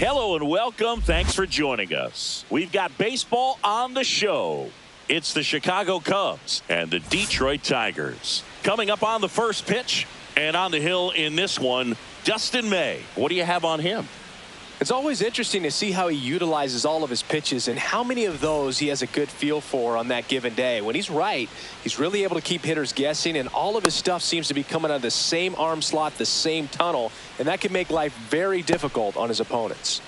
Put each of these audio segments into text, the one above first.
Hello and welcome. Thanks for joining us. We've got baseball on the show. It's the Chicago Cubs and the Detroit Tigers. Coming up on the first pitch and on the hill in this one, Dustin May. What do you have on him? It's always interesting to see how he utilizes all of his pitches and how many of those he has a good feel for on that given day. When he's right, he's really able to keep hitters guessing, and all of his stuff seems to be coming out of the same arm slot, the same tunnel, and that can make life very difficult on his opponents.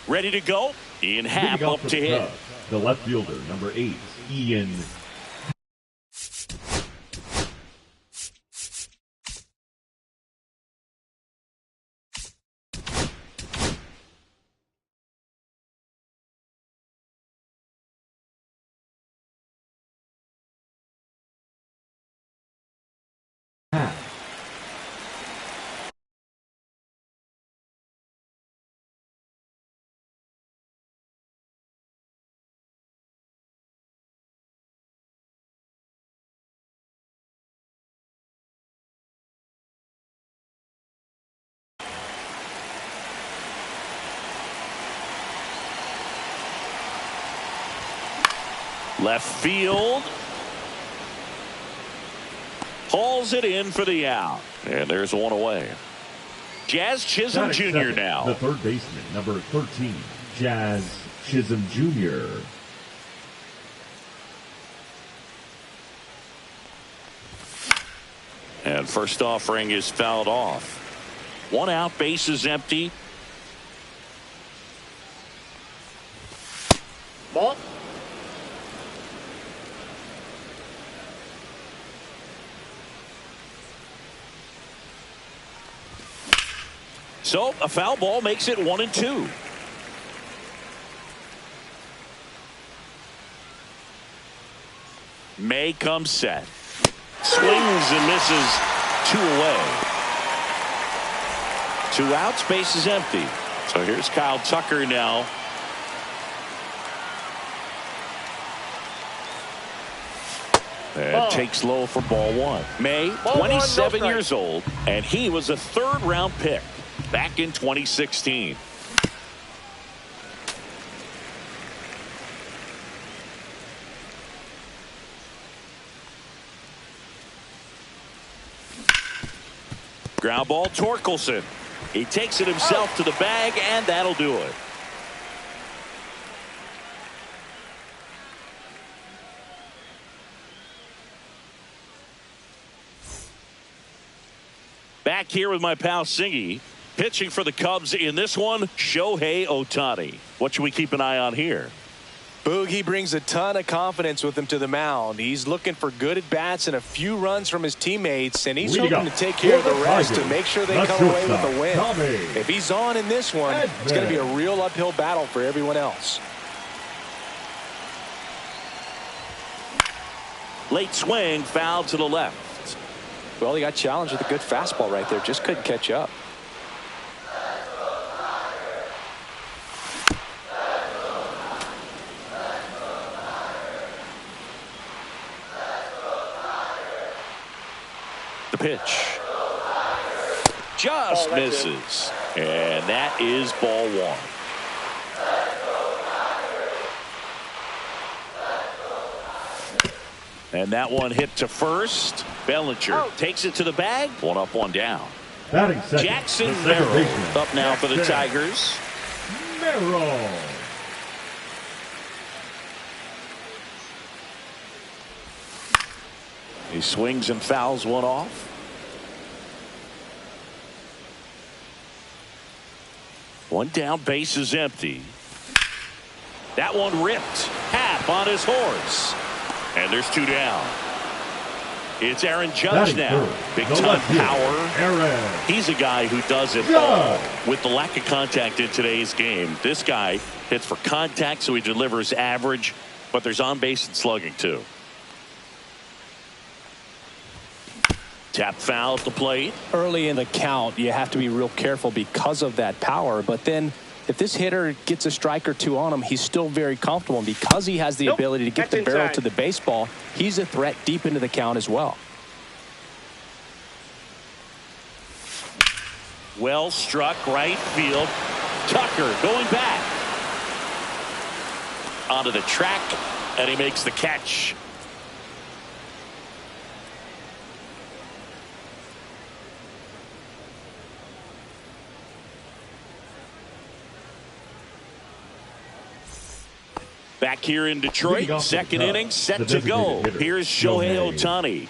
Ready to go? Ian Happ up to hit. The left fielder, number 8, Ian. Left field. Hauls it in for the out. And there's one away. Jazz Chisholm Jr. now. The third baseman, number 13, Jazz Chisholm Jr. And first offering is fouled off. One out, base is empty. Ball. So a foul ball makes it 1-2. May comes set. Swings and misses. 2 away. 2 outs, base is empty. So here's Kyle Tucker now. And takes low for ball one. May, 27 years old, and he was a third-round pick back in 2016. Ground ball, Torkelson. He takes it himself to the bag, and that'll do it. Back here with my pal Singy. Pitching for the Cubs in this one, Shohei Ohtani. What should we keep an eye on here? Boog, he brings a ton of confidence with him to the mound. He's looking for good at-bats and a few runs from his teammates, and he's hoping to take care of the rest to make sure they come away with a win. If he's on in this one, it's going to be a real uphill battle for everyone else. Late swing, foul to the left. Well, he got challenged with a good fastball right there. Just couldn't catch up. The pitch. Just misses. And that is ball one. And that one hit to first. Bellinger takes it to the bag. One up, one down. Jackson Merrill up now for the Tigers. Merrill. He swings and fouls one off. One down, base is empty. That one ripped. Happ on his horse. And there's two down. It's Aaron Judge now. Big time power. He's a guy who does it all. With the lack of contact in today's game, this guy hits for contact, so he delivers average, but there's on base and slugging too. Tap foul at the plate. Early in the count, you have to be real careful because of that power, but then if this hitter gets a strike or two on him, he's still very comfortable. And because he has the ability to get the barrel to the baseball, he's a threat deep into the count as well. Well struck, right field. Tucker going back. Onto the track, and he makes the catch. Back here in Detroit, second inning set to go. Here's Shohei Ohtani.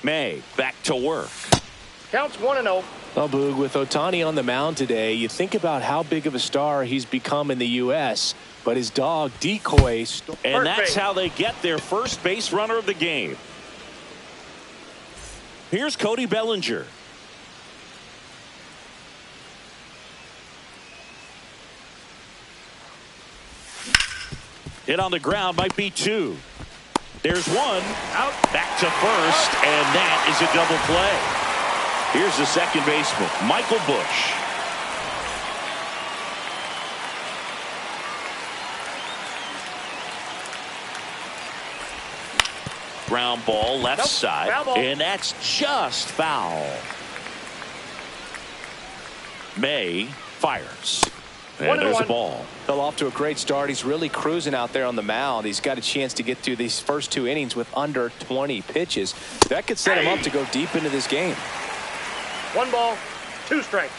May back to work. Counts 1-0. Well, Boog, with Ohtani on the mound today, you think about how big of a star he's become in the U.S., but his dog, Decoy. And that's how they get their first base runner of the game. Here's Cody Bellinger. Hit on the ground, might be two. There's one. Out. Back to first, and that is a double play. Here's the second baseman, Michael Busch. Ground ball, left side, and that's just foul. May fires. And there's a ball. Fell off to a great start. He's really cruising out there on the mound. He's got a chance to get through these first two innings with under 20 pitches. That could set him up to go deep into this game. 1 ball, 2 strikes.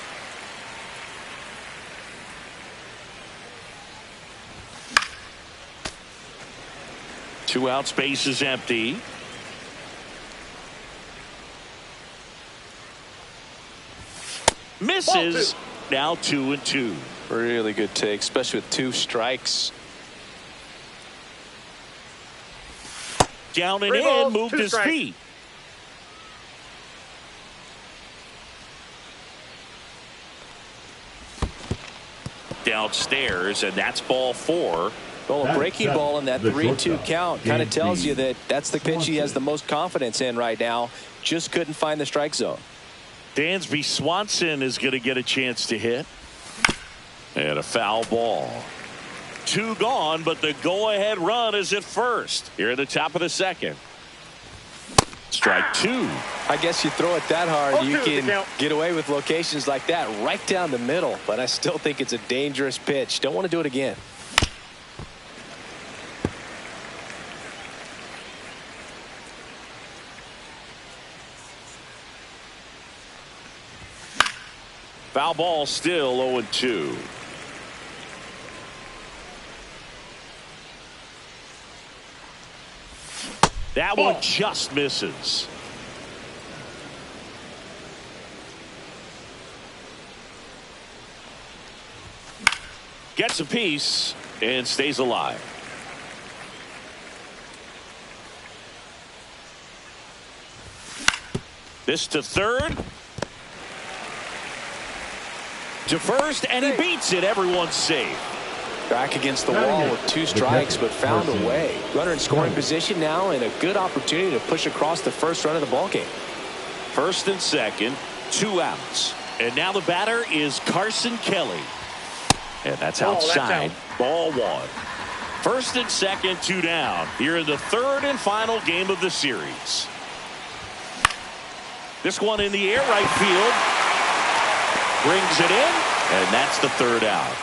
Two outs, base is empty. Misses. Now 2-2. Really good take, especially with 2 strikes. Down and in, moved his feet. Downstairs, and that's ball 4. Well, a breaking ball in that 3-2 count kind of tells you that that's the pitch he has the most confidence in right now. Just couldn't find the strike zone. Dansby Swanson is going to get a chance to hit. And a foul ball. 2 gone, but the go-ahead run is at first. Here at the top of the second. Strike 2. I guess you throw it that hard, you 0-2 can get away with locations like that right down the middle. But I still think it's a dangerous pitch. Don't want to do it again. Foul ball, still 0-2. That one just misses. Gets a piece and stays alive. This to third. To first, and he beats it. Everyone's safe. Back against the wall with 2 strikes, but found a way. Runner in scoring position now, and a good opportunity to push across the first run of the ballgame. First and second, 2 outs. And now the batter is Carson Kelly. And that's outside. Ball 1. First and second, 2 down. Here in the third and final game of the series. This one in the air, right field. Brings it in, and that's the third out.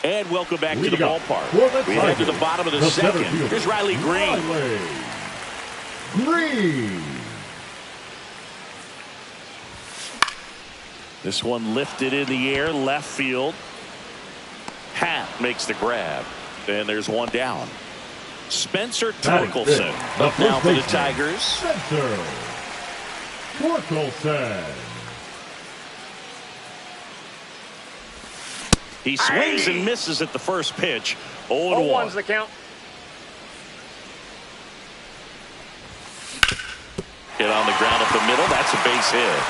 And welcome back to the ballpark. We head to the bottom of the second. Here's Riley Green. This one lifted in the air, left field. Hat makes the grab. And there's one down. Spencer Torkelson up now for the Tigers. Spencer Torkelson. He swings and misses at the first pitch. 0-1. 0-1's the count. Hit on the ground up the middle. That's a base hit.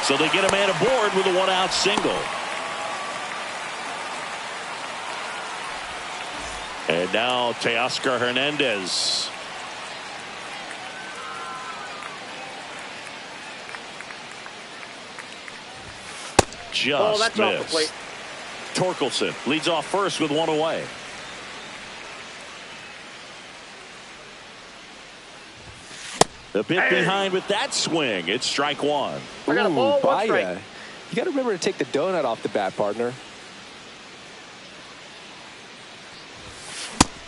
So they get a man aboard with a 1-out single. And now Teoscar Hernandez. Just that's off the missed. plate. Torkelson leads off first with 1 away. The bit behind with that swing. It's strike 1. I got a ball, 1 strike. You got to remember to take the donut off the bat, partner.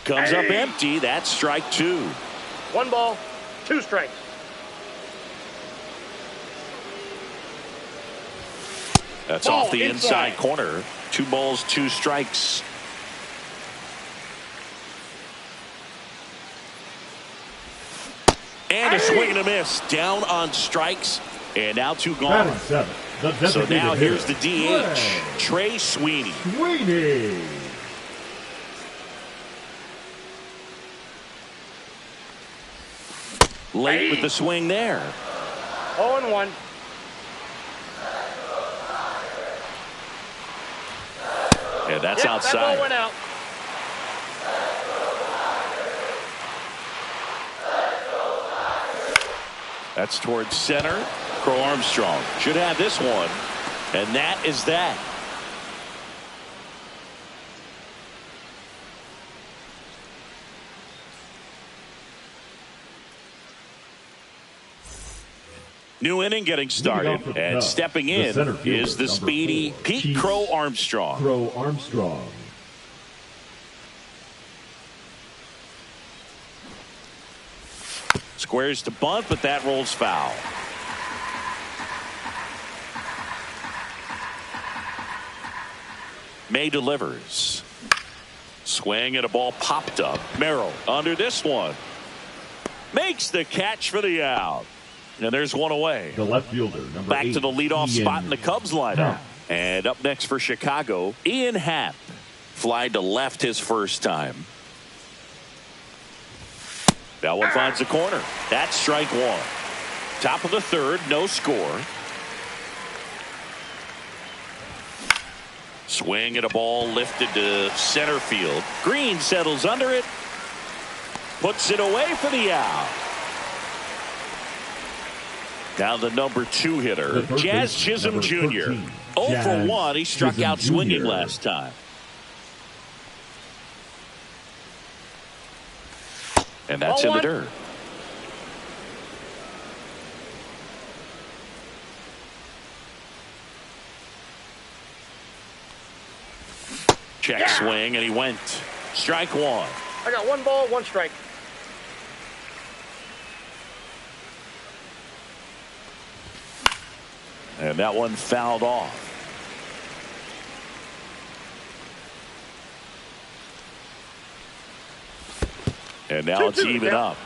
Comes up empty. That's strike 2. 1 ball, 2 strikes. That's off the inside corner. 2 balls, 2 strikes. And a swing and a miss. Down on strikes. And now 2 gone. So now here's the DH, Trey Sweeney. Late with the swing there. 0-1. And that's outside. That ball went out. That's towards center. Crow Armstrong should have this one. And that is that. New inning getting started, and stepping in is the speedy Pete Crow Armstrong. Squares to bunt, but that rolls foul. May delivers. Swing and a ball popped up. Merrill under this one. Makes the catch for the out. And there's 1 away. The left fielder, back 8, to the leadoff spot in the Cubs lineup. Happ. And up next for Chicago, Ian Happ. Flied to left his first time. That one finds the corner. That's strike 1. Top of the third, no score. Swing at a ball lifted to center field. Green settles under it. Puts it away for the out. Now the number 2 hitter, Jazz Chisholm Jr. 0 for 1. He struck out swinging last time. And that's in the dirt. Check swing, and he went. Strike 1. I got 1 ball, 1 strike. And that one fouled off. And now it's even up.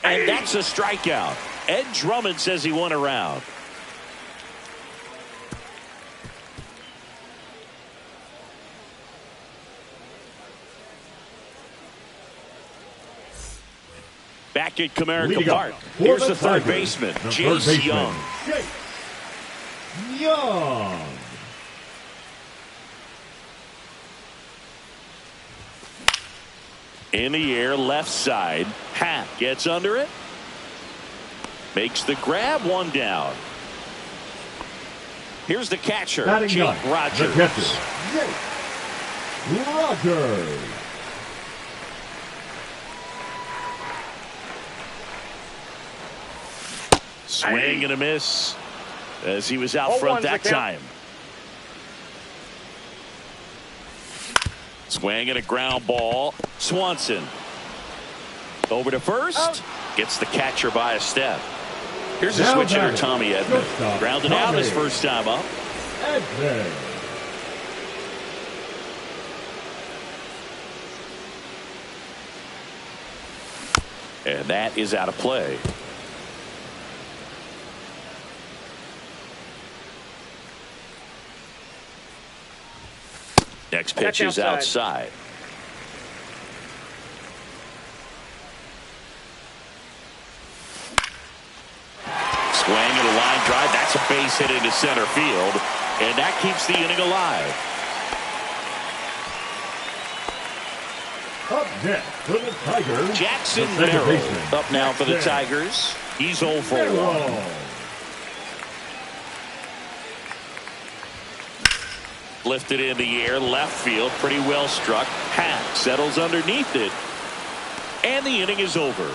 And that's a strikeout. Ed Drummond says he won a round. Back at Comerica Park. Here's the third baseman, Chase Young. Young. In the air, left side. Hack gets under it. Makes the grab, 1 down. Here's the catcher, Jake Rogers. The catcher, Jake Rogers. Swing and a miss as he was out front that time. Swing and a ground ball. Swanson over to first. Gets the catcher by a step. Here's the switch hitter, Tommy Edman. Grounded out his first time up. Edman. And that is out of play. Next pitch is outside. Swing and a line drive. That's a base hit into center field. And that keeps the inning alive. Up next for the Tigers, Jackson Merrill up now for the Tigers. He's 0 for 1. Lifted in the air, left field, pretty well struck. Hack settles underneath it. And the inning is over.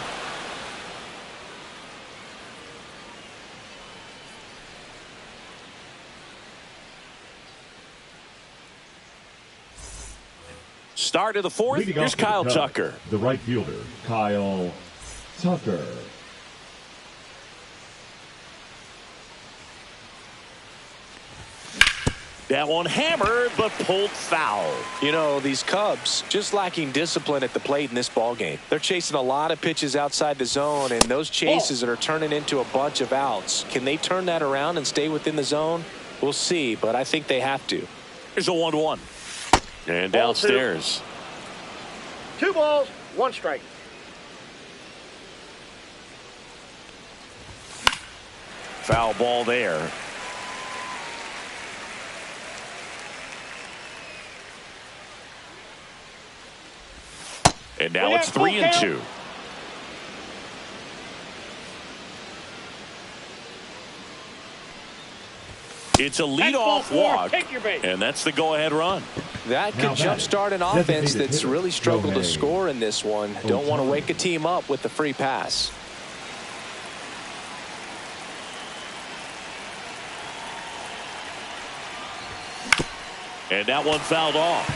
Start of the 4th. Here's Kyle Tucker. The right fielder, Kyle Tucker. That one hammered, but pulled foul. You know, these Cubs just lacking discipline at the plate in this ball game. They're chasing a lot of pitches outside the zone, and those chases are turning into a bunch of outs. Can they turn that around and stay within the zone? We'll see, but I think they have to. Here's a 1-1. And Ball downstairs. 2 balls, 1 strike. Foul ball there. And now it's 3-2. It's a leadoff walk, and that's the go-ahead run. That could jumpstart an offense that's really struggled to score in this one. Don't want to wake a team up with the free pass. And that one fouled off.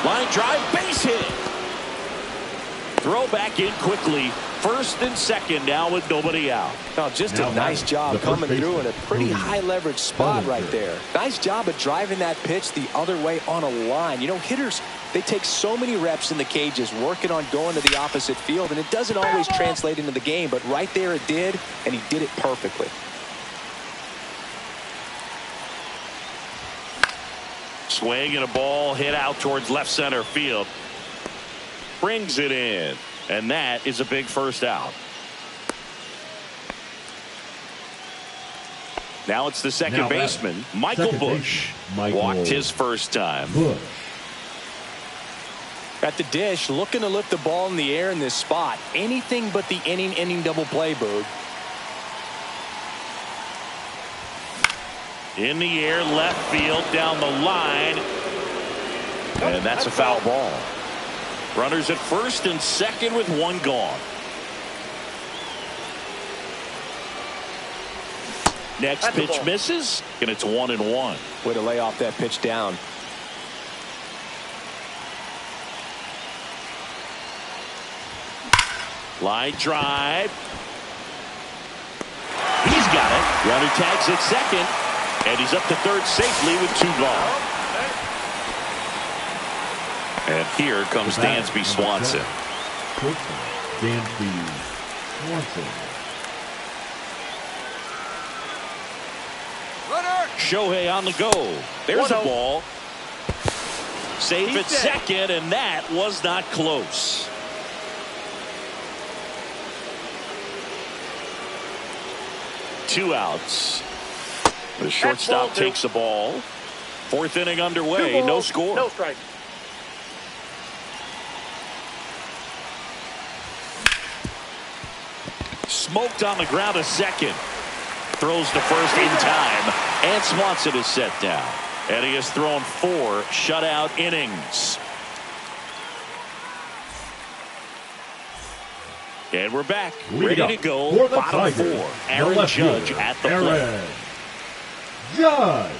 Line drive, base hit. Throw back in quickly. First and second now with nobody out. Oh, just a nice job coming through in a pretty high leverage spot right there. Nice job of driving that pitch the other way on a line. You know, hitters, they take so many reps in the cages working on going to the opposite field, and it doesn't always translate into the game, but right there it did, and he did it perfectly. Swing and a ball hit out towards left center field. Brings it in. And that is a big first out. Now it's the second baseman, Michael Busch. Walked his first time. At the dish, looking to lift the ball in the air in this spot. Anything but the inning double play, Boog. In the air, left field, down the line. And that's a foul ball. Runners at first and second with one gone. Next pitch misses, and it's 1-1. Way to lay off that pitch down. Line drive. He's got it. Runner tags at second, and he's up to third safely with two gone. And here comes Dansby Swanson. Dansby Swanson. Shohei on the go. There's a ball. Safe at second, and that was not close. Two outs. The shortstop takes the ball. Fourth inning underway. No score. No strike. Smoked on the ground a second. Throws to first in time. And Swanson is set down. And he has thrown 4 shutout innings. And we're back. Ready to go. Bottom 4. Aaron Judge at the plate. Judge.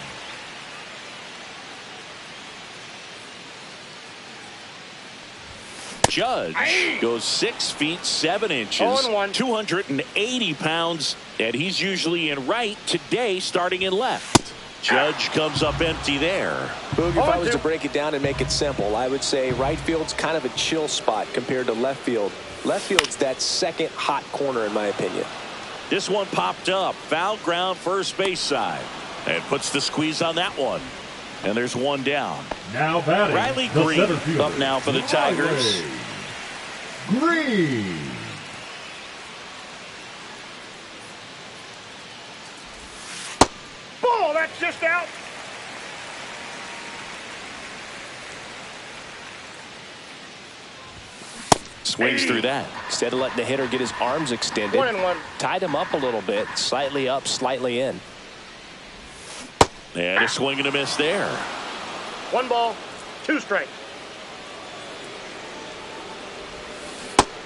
Judge goes 6 feet 7 inches, 280 pounds, and he's usually in right. Today, starting in left. Judge comes up empty there. Boog, if I was to break it down and make it simple, I would say right field's kind of a chill spot compared to left field. Left field's that second hot corner, in my opinion. This one popped up. Foul ground, first base side. And puts the squeeze on that one. And there's one down. Now batting. Riley Green up now for the Tigers. Green. Ball, that's just out. Swings through that. Instead of letting the hitter get his arms extended, 1-1. tied him up a little bit, slightly up, slightly in. And a swing and a miss there. 1 ball, 2 strikes.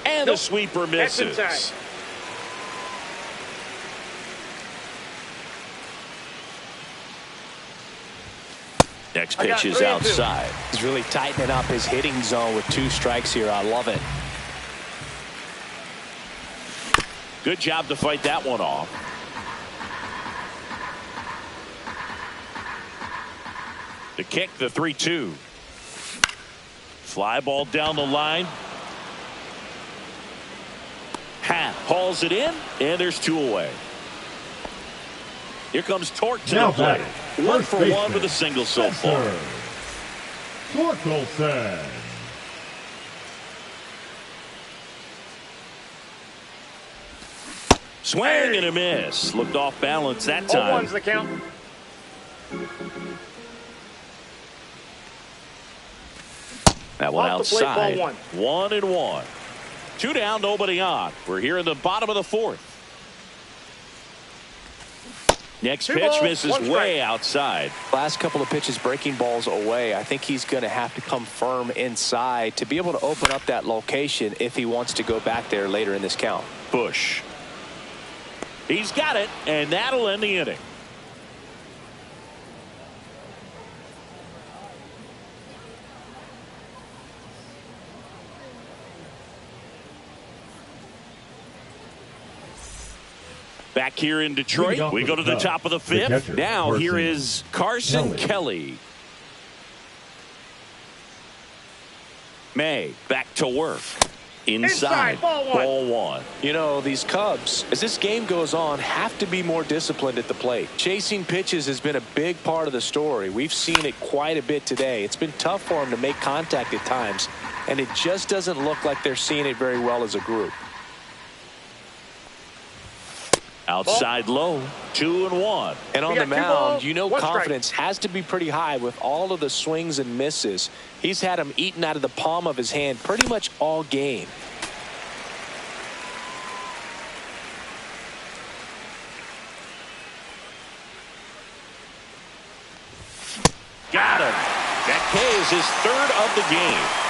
And a sweeper misses. That's inside. Next pitch is outside. He's really tightening up his hitting zone with 2 strikes here. I love it. Good job to fight that one off. The kick, the 3-2. Fly ball down the line. Happ hauls it in, and there's 2 away. Here comes Torque to the plate. 1 for 1 with a single so far. Torkelson. Swing and a miss. Looked off balance that time. 0-1's the count. That one outside. Ball 1-1. 2 down, nobody on. We're here in the bottom of the 4th. Next pitch misses way outside. Last couple of pitches breaking balls away. I think he's going to have to come firm inside to be able to open up that location if he wants to go back there later in this count. Busch. He's got it, and that'll end the inning. Back here in Detroit, we go to the top of the 5th. Now here is Carson Kelly. May back to work. Inside. Ball one. You know, these Cubs, as this game goes on, have to be more disciplined at the plate. Chasing pitches has been a big part of the story. We've seen it quite a bit today. It's been tough for them to make contact at times, and it just doesn't look like they're seeing it very well as a group. Outside low, 2-1. And on the mound, you know, confidence has to be pretty high with all of the swings and misses. He's had them eaten out of the palm of his hand pretty much all game. Got him. That K is his third of the game.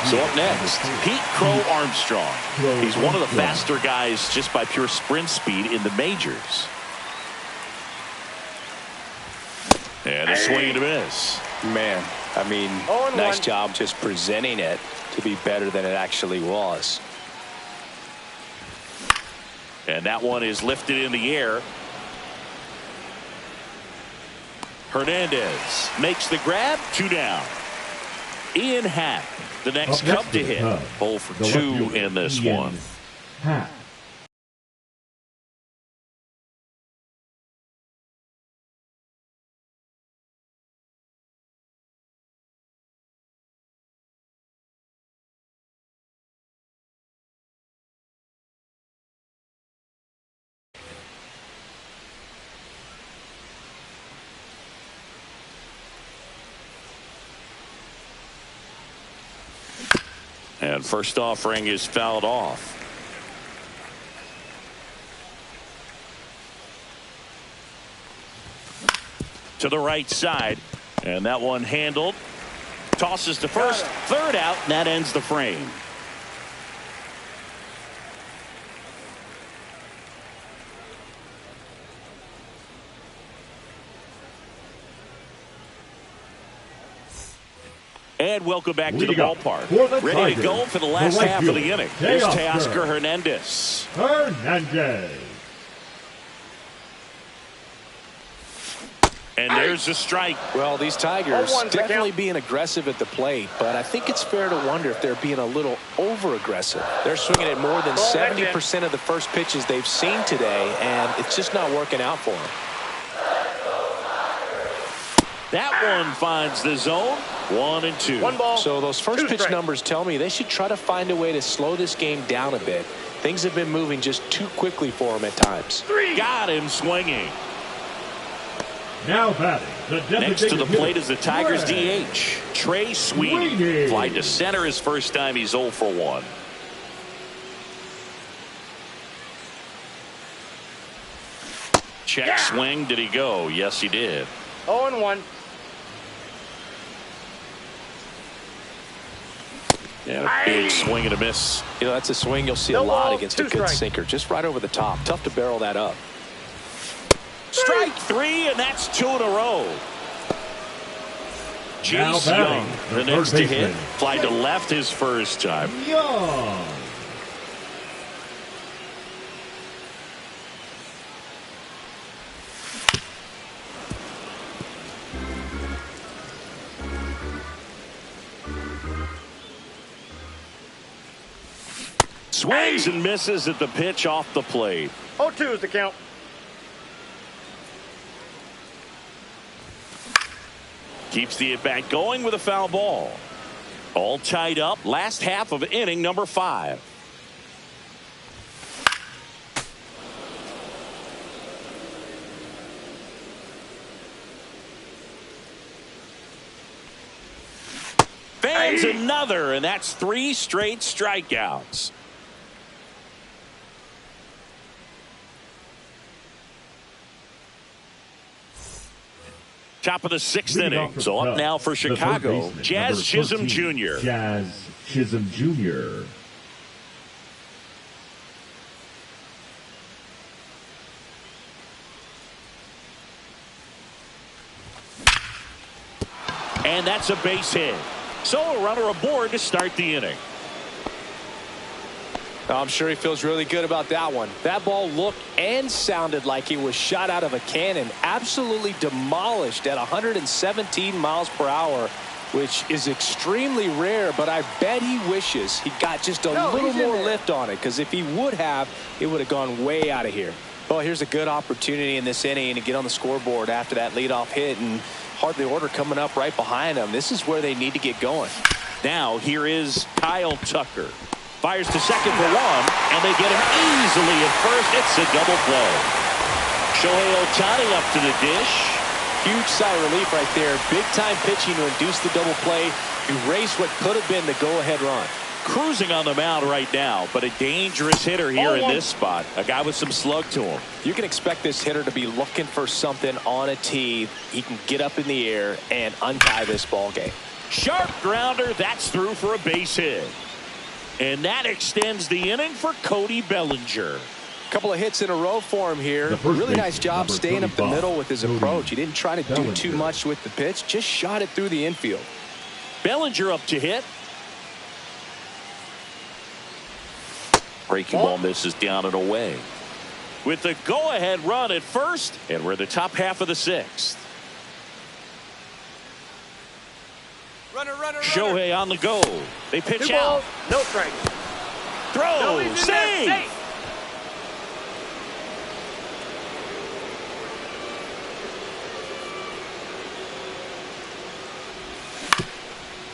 So up next, Pete Crow Armstrong. He's one of the faster guys just by pure sprint speed in the majors. And a swing and a miss. Man, I mean, nice job just presenting it to be better than it actually was. And that one is lifted in the air. Hernandez makes the grab, 2 down. Ian Happ, the next Cub to hit. 0 for 2 in this one. Happ. And first offering is fouled off. To the right side. And that one handled. Tosses to first. Third out. And that ends the frame. And welcome back to the ballpark. Ready to go for the last half of the inning. Here's Teoscar Hernandez. And there's a strike. Well, these Tigers definitely being aggressive at the plate, but I think it's fair to wonder if they're being a little over-aggressive. They're swinging at more than 70% of the first pitches they've seen today, and it's just not working out for them. That one finds the zone. 1 and 2. So those first pitch numbers tell me they should try to find a way to slow this game down a bit. Things have been moving just too quickly for them at times. Got him swinging. Now batting. Next to the plate is the Tigers DH. Trey Sweeney. Flied to center his first time. He's 0 for 1. Check swing. Did he go? Yes, he did. 0-1. Yeah, a big swing and a miss. You know, that's a swing you'll see a lot against a good sinker. Just right over the top. Tough to barrel that up. Strike 3, and that's 2 in a row. Chase Young, the next to hit. Fly to left his first time. Young. Swings and misses at the pitch off the plate. 0-2 is the count. Keeps the at-bat going with a foul ball. All tied up. Last half of inning number 5. Fans another, and that's 3 straight strikeouts. Top of the 6th inning. So up now for Chicago, Jazz Chisholm Jr. Jazz Chisholm Jr. And that's a base hit. So a runner aboard to start the inning. I'm sure he feels really good about that one. That ball looked and sounded like it was shot out of a cannon. Absolutely demolished at 117 miles per hour. which is extremely rare, but I bet he wishes he got just a little more lift on it, because if he would have, it would have gone way out of here. Well, here's a good opportunity in this inning to get on the scoreboard after that leadoff hit, and hardly order coming up right behind them. This is where they need to get going. Now here is Kyle Tucker. Fires to second for one, and they get him easily at first. It's a double play. Shohei Ohtani up to the dish. Huge sigh of relief right there. Big time pitching to induce the double play. Erase what could have been the go-ahead run. Cruising on the mound right now, but a dangerous hitter here in this spot. A guy with some slug to him. You can expect this hitter to be looking for something on a tee. He can get up in the air and untie this ball game. Sharp grounder. That's through for a base hit. And that extends the inning for Cody Bellinger. Couple of hits in a row for him here. Really nice job staying up the middle with his approach. He didn't try to do too much with the pitch, just shot it through the infield. Bellinger up to hit. Breaking ball misses down and away. With the go-ahead run at first, and we're in the top half of the sixth. Runner. Shohei on the go. They pitch out. No strike. Throw. Save.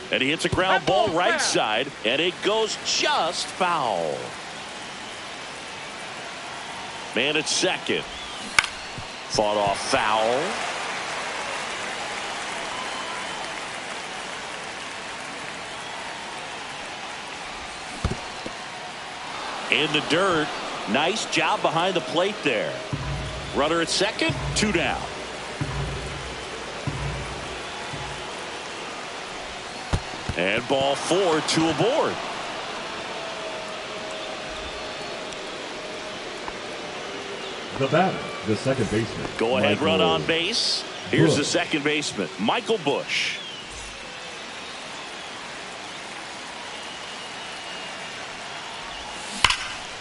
And he hits a ground ball right side, and it goes just foul. Man at second. Fought off foul. In the dirt. Nice job behind the plate there. Runner at second, 2 down. And ball 4, 2 aboard. The batter, the second baseman. Go ahead run on base. Here's the second baseman, Michael Busch.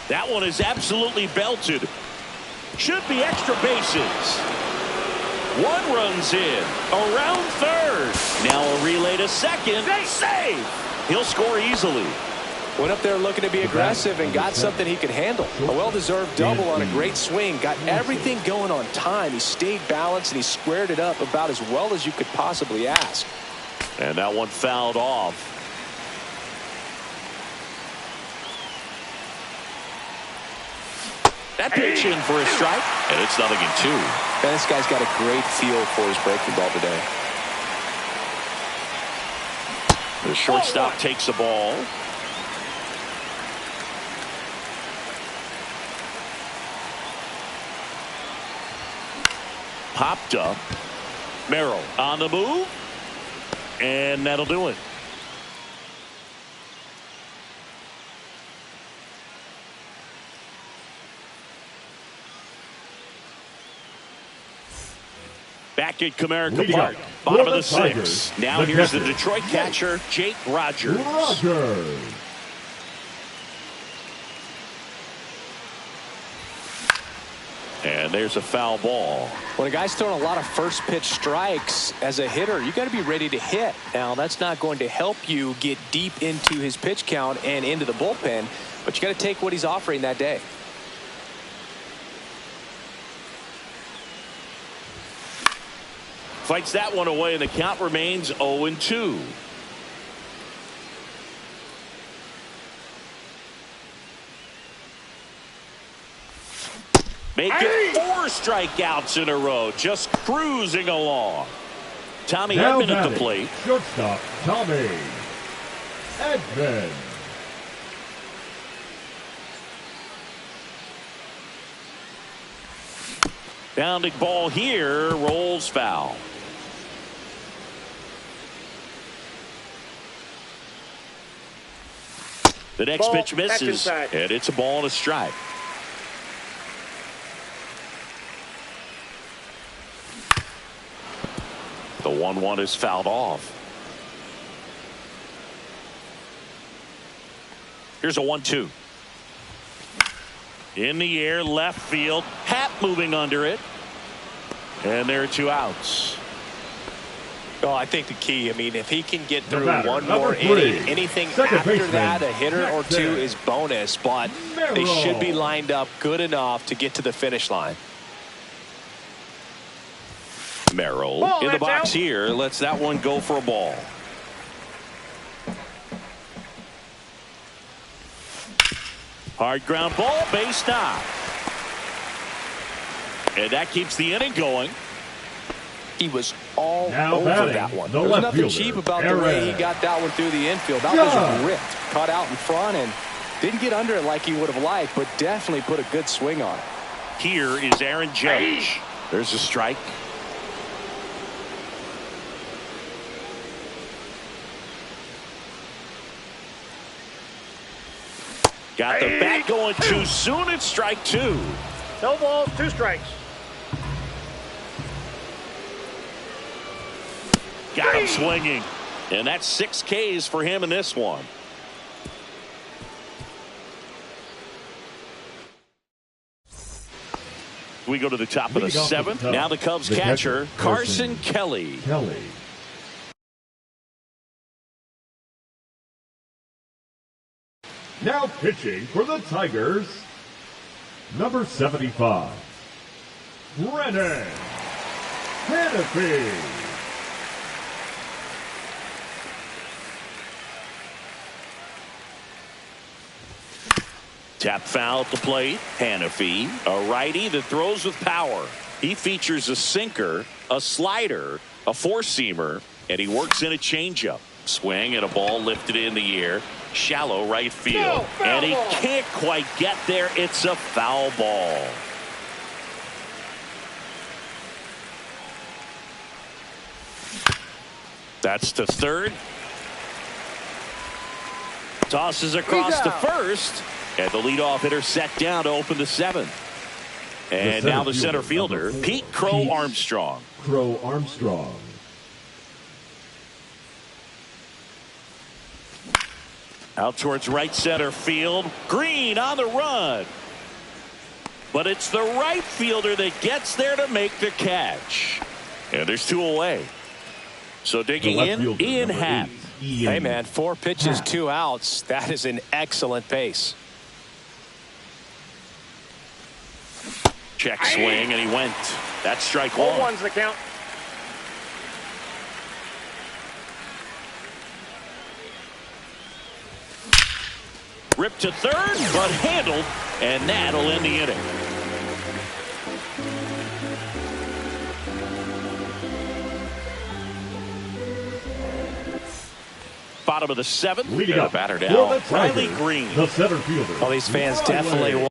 That one is absolutely belted. Should be extra bases. One runs in. Around third. Now a relay to second. Save. He'll score easily. Went up there looking to be aggressive and got something he could handle. A well-deserved double on a great swing. Got everything going on time. He stayed balanced and he squared it up about as well as you could possibly ask. And that one fouled off. That pitch in for a strike, and it's 0-2. Man, this guy's got a great feel for his breaking ball today. The shortstop takes the ball. Popped up. Merrill on the move, and that'll do it. Back at Comerica Park, bottom of the sixth. Now here's the Detroit catcher, Jake Rogers. And there's a foul ball. When a guy's throwing a lot of first pitch strikes as a hitter, you got to be ready to hit. Now, that's not going to help you get deep into his pitch count and into the bullpen, but you got to take what he's offering that day. Fights that one away, and the count remains 0-2. Making 4 strikeouts in a row, just cruising along. Tommy Edman at the plate. Shortstop, Tommy Edman. Bounding ball here, rolls foul. The next pitch misses, and it's a ball and a strike. The 1-1 is fouled off. Here's a 1-2. In the air, left field. Happ moving under it. And there are 2 outs. Oh, I think the key, I mean, if he can get The through batter, one number more 3, inning, anything second after baseman, that, a hitter or two Jackson. is bonus, but they should be lined up good enough to get to the finish line. Merrill Ball, in the that's box out. here lets that one go for a ball. Hard ground ball, base knock. And that keeps the inning going. He was all Now over batting, that one. the There's left nothing fielder, cheap about the way he Aaron. got that one through the infield. That Yeah. was ripped, caught out in front, and didn't get under it like he would have liked, but definitely put a good swing on it. Here is Aaron Judge. There's a strike. Got the bat going too soon. It's strike 2. No balls, 2 strikes. Got him swinging. And that's 6 Ks for him in this one. We go to the top of the 7th. Now the Cubs catcher, Carson Kelly. Now pitching for the Tigers, number 75, Brennan Hannafy. Tap foul at the plate. Hannafy, a righty that throws with power. He features a sinker, a slider, a four-seamer, and he works in a changeup. Swing and a ball lifted in the air. Shallow right field. No, foul and he ball. can't quite get there. It's a foul ball. That's to third. Tosses across to first. And the leadoff hitter set down to open the 7th. And now the center fielder, Pete Crow Armstrong. Crow Armstrong. Out towards right center field. Green on the run. But it's the right fielder that gets there to make the catch. And there's 2 away. So digging in, fielder, Ian number Happ. 8, Ian Hey, man, 4 pitches, Happ. 2 outs. That is an excellent pace. Check swing, and he went. That's strike 0 1. 1's the count. Ripped to third, but handled, and that'll end the inning. Bottom of the 7th. Leading And up the batter for now, the Riley Tigers, Green. the center fielder. Well, these fans Riley. definitely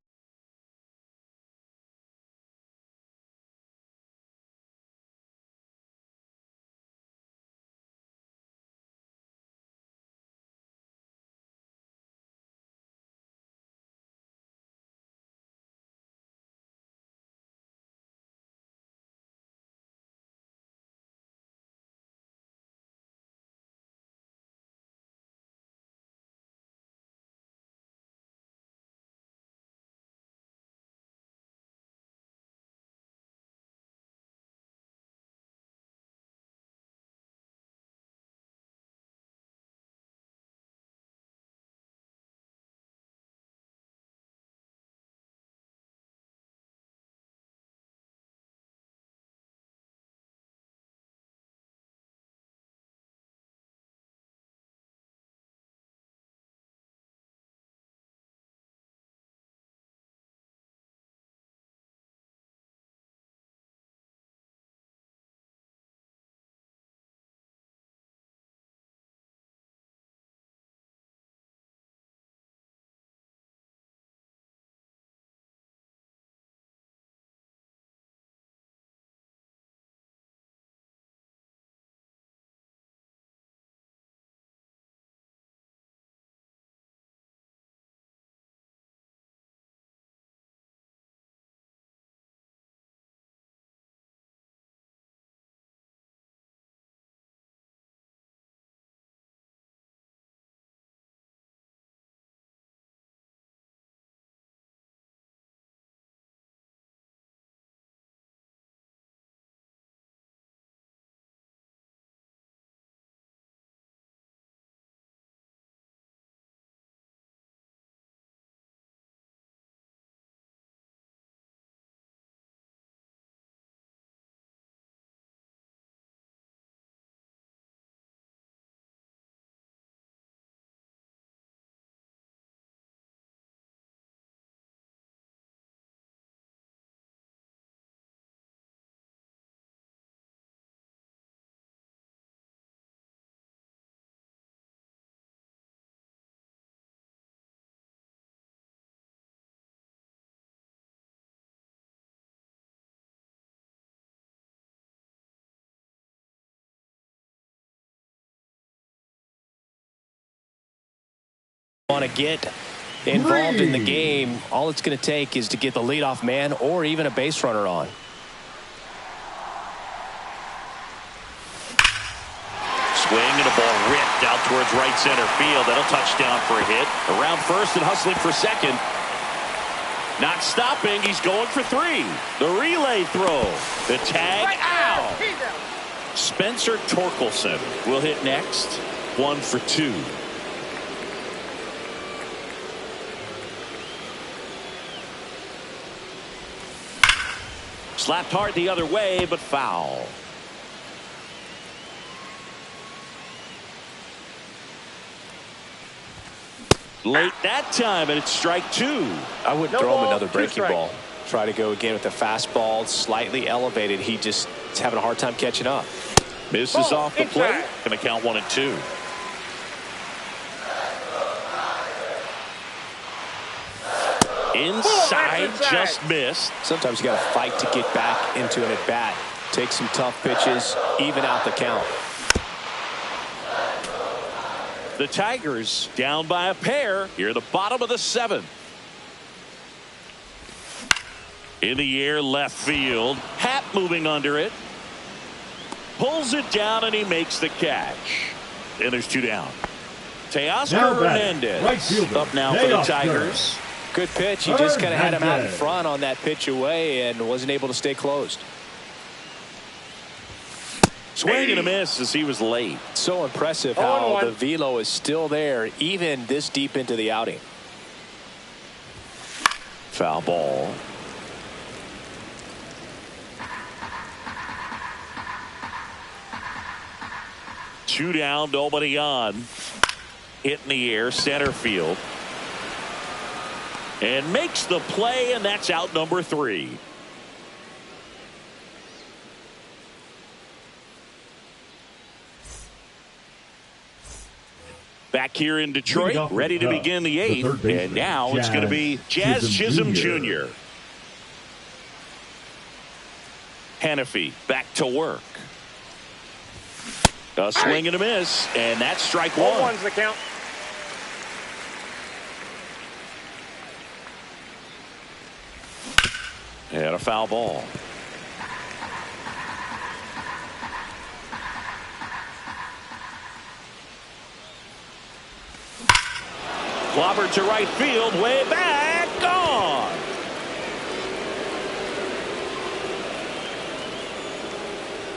Want to get involved in the game, all it's going to take is to get the leadoff man or even a base runner on. Swing and a ball ripped out towards right center field. That'll touch down for a hit. Around first and hustling for second. Not stopping. He's going for 3. The relay throw. The tag out. Spencer Torkelson will hit next. 1 for 2. Slapped hard the other way, but foul. Late that time, and it's strike 2. I wouldn't throw him another breaking ball. Try to go again with the fastball, slightly elevated. He just is having a hard time catching up. Misses off the plate. Going to count 1 and 2. Inside, just missed. Sometimes you got to fight to get back into an at-bat. Take some tough pitches, even out the count. The Tigers down by a pair here at the bottom of the 7th. In the air, left field. Happ moving under it. Pulls it down, and he makes the catch. And there's 2 down. Teoscar Hernandez right up now for the Tigers. Good pitch. He just kind of had him out in front on that pitch away and wasn't able to stay closed. Swing and a miss as he was late. So impressive how the velo is still there even this deep into the outing. Foul ball. Two down, nobody on. Hit in the air, center field. And makes the play, and that's out number 3. Back here in Detroit, ready to begin the 8th. And now it's going to be Jazz Chisholm Jr. Hannafy back to work. A swing and a miss, and that's strike 1. 1's the count. And a foul ball. Clobbered to right field, way back, gone.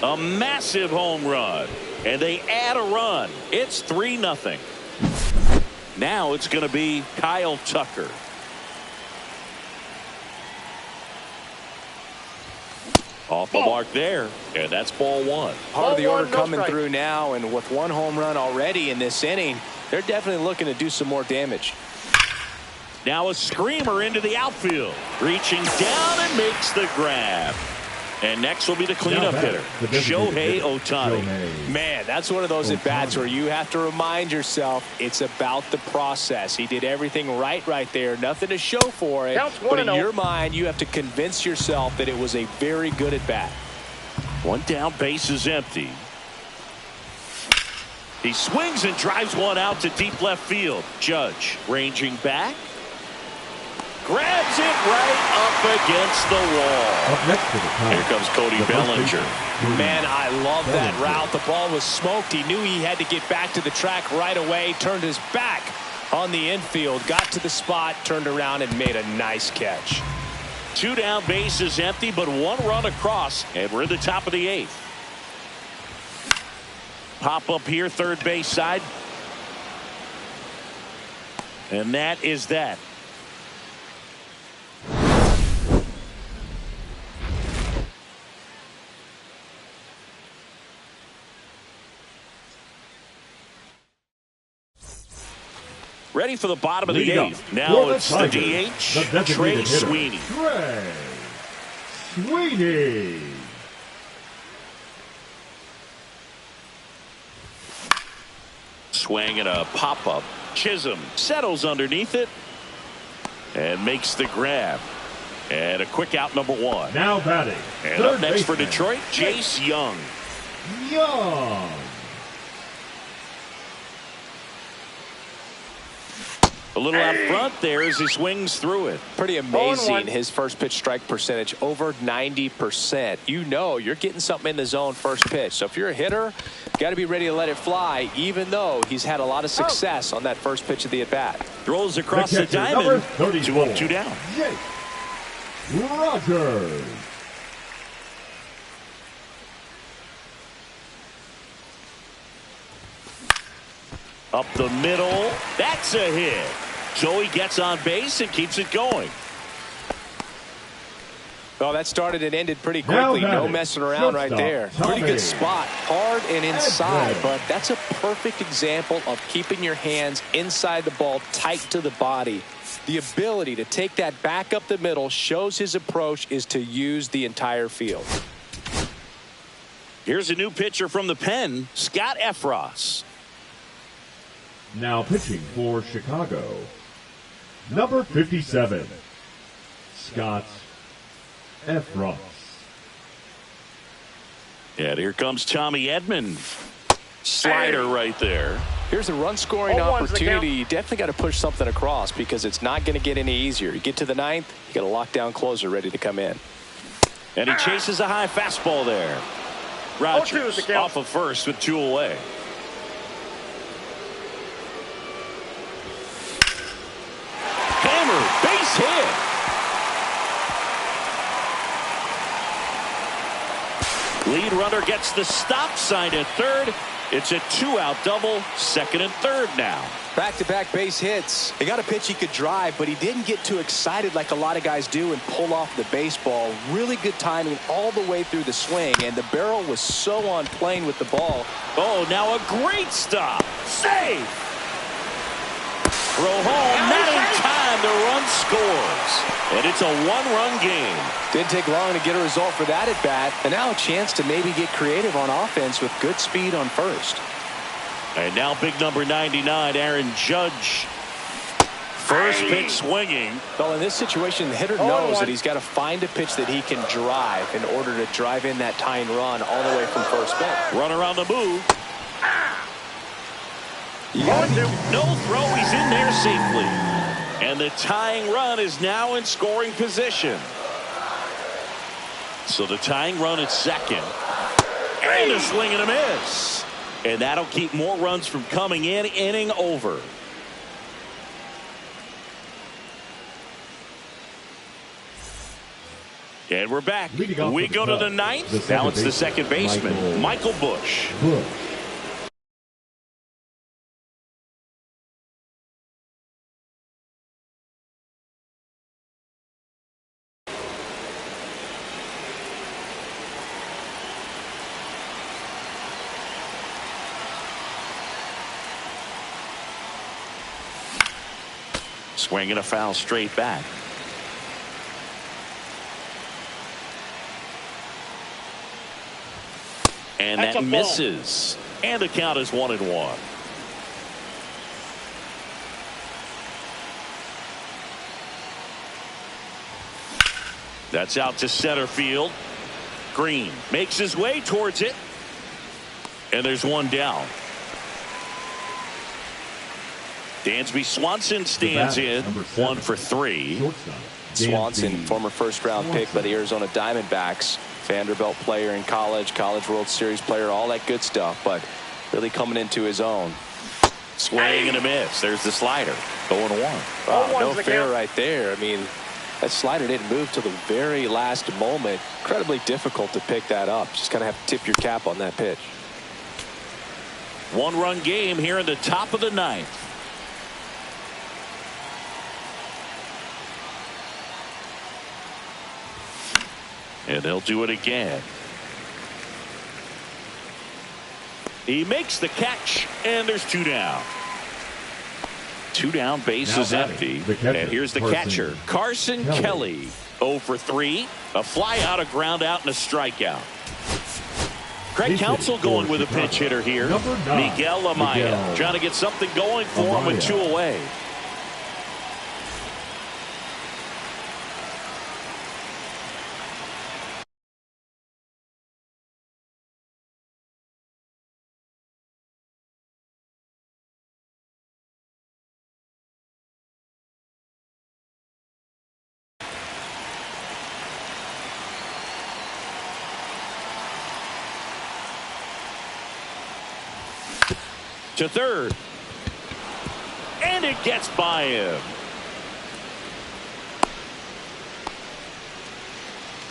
A massive home run, and they add a run. It's 3-0. Now it's going to be Kyle Tucker. Off the mark there, and that's ball 1. Part of the order coming through now, and with 1 home run already in this inning, they're definitely looking to do some more damage. Now a screamer into the outfield. Reaching down and makes the grab. And next will be the cleanup hitter, Shohei Ohtani. Man, that's one of those at-bats where you have to remind yourself it's about the process. He did everything right there. Nothing to show for it. But in your mind, you have to convince yourself that it was a very good at-bat. 1 down, base is empty. He swings and drives 1 out to deep left field. Judge ranging back. Grabs it right up against the wall. Up next to the top. Here comes Cody Bellinger. Man, I love that route. The ball was smoked. He knew he had to get back to the track right away. Turned his back on the infield. Got to the spot. Turned around and made a nice catch. 2 down, base is empty, but 1 run across. And we're at the top of the 8th. Pop up here, third base side. And that is that. Ready for the bottom of the 8th. Now it's the DH, Trey Sweeney. Trey Sweeney. Swing and a pop-up. Chisholm settles underneath it and makes the grab. And a quick out, number 1. Now batting. And up next for Detroit, Jace Young. A little out front there as he swings through it. Pretty amazing, his first pitch strike percentage, over 90%. You know you're getting something in the zone first pitch. So if you're a hitter, you got to be ready to let it fly, even though he's had a lot of success on that first pitch of the at-bat. Throws across the diamond. 2 up, 2 down. Jake Rogers. Up the middle. That's a hit. Joey gets on base and keeps it going. Well, that started and ended pretty quickly. No messing around right there. Pretty good spot. Hard and inside, but that's a perfect example of keeping your hands inside the ball, tight to the body. The ability to take that back up the middle shows his approach is to use the entire field. Here's a new pitcher from the pen, Scott Efros. Now pitching for Chicago, number 57, Scott Efros. And here comes Tommy Edman. Slider right there. Here's a run-scoring opportunity. You definitely got to push something across because it's not going to get any easier. You get to the ninth, you got a lockdown closer ready to come in. And he chases a high fastball there. Rogers off of first with 2 away. Base hit. Lead runner gets the stop sign at third. It's a 2-out double, second and third now. Back-to-back base hits. He got a pitch he could drive, but he didn't get too excited like a lot of guys do and pull off the baseball. Really good timing all the way through the swing, and the barrel was so on plane with the ball. Oh, now a great stop. Save. Throw home, not in time. The run scores. And it's a 1-run game. Didn't take long to get a result for that at bat. And now a chance to maybe get creative on offense with good speed on first. And now big number 99, Aaron Judge. First pitch swinging. Well, in this situation, the hitter knows that he's got to find a pitch that he can drive in order to drive in that tying run all the way from first base. Runner on the move. No throw, he's in there safely. And the tying run is now in scoring position. So the tying run at second. And a swing and a miss. And that'll keep more runs from coming in. Inning over. And we're back. We go to the ninth. Now it's the second baseman, Michael Busch. Swinging a foul straight back. And that misses. And the count is 1-1. That's out to center field. Green makes his way towards it. And there's one down. Dansby Swanson stands in. 1 for 3. Swanson, former first-round pick by the Arizona Diamondbacks. Vanderbilt player in college, College World Series player, all that good stuff, but really coming into his own. Swing and a miss. There's the slider. 0-1. Wow, no fair right there. I mean, that slider didn't move till the very last moment. Incredibly difficult to pick that up. Just kind of have to tip your cap on that pitch. 1-run game here in the top of the ninth. And they'll do it again. He makes the catch, and there's 2 down. 2 down, base is empty. And here's the catcher, Carson Kelly. 0 for 3. A fly out, a ground out, and a strikeout. Craig Counsell going with a pinch hitter here. Miguel Amaya trying to get something going for him with 2 away. to third. And it gets by him.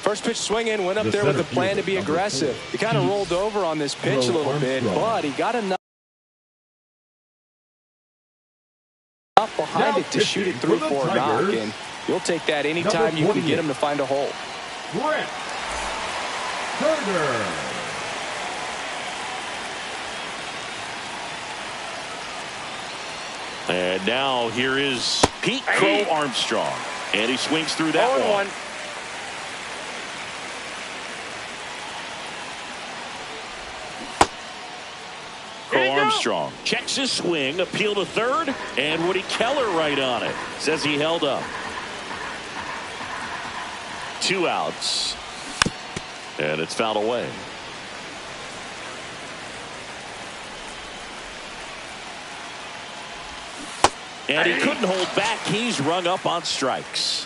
First pitch swinging, went up there with a plan to be aggressive. He kind of rolled over on this pitch a little bit, but he got enough behind it to shoot it through for a knock, and you'll take that anytime you can get him to find a hole. Brett Turner. And now here is Pete Crow Armstrong. And he swings through that one. Crow Armstrong checks his swing, appeal to third, and Woody Keller right on it. Says he held up. 2 outs. And it's fouled away. And he couldn't hold back. He's rung up on strikes.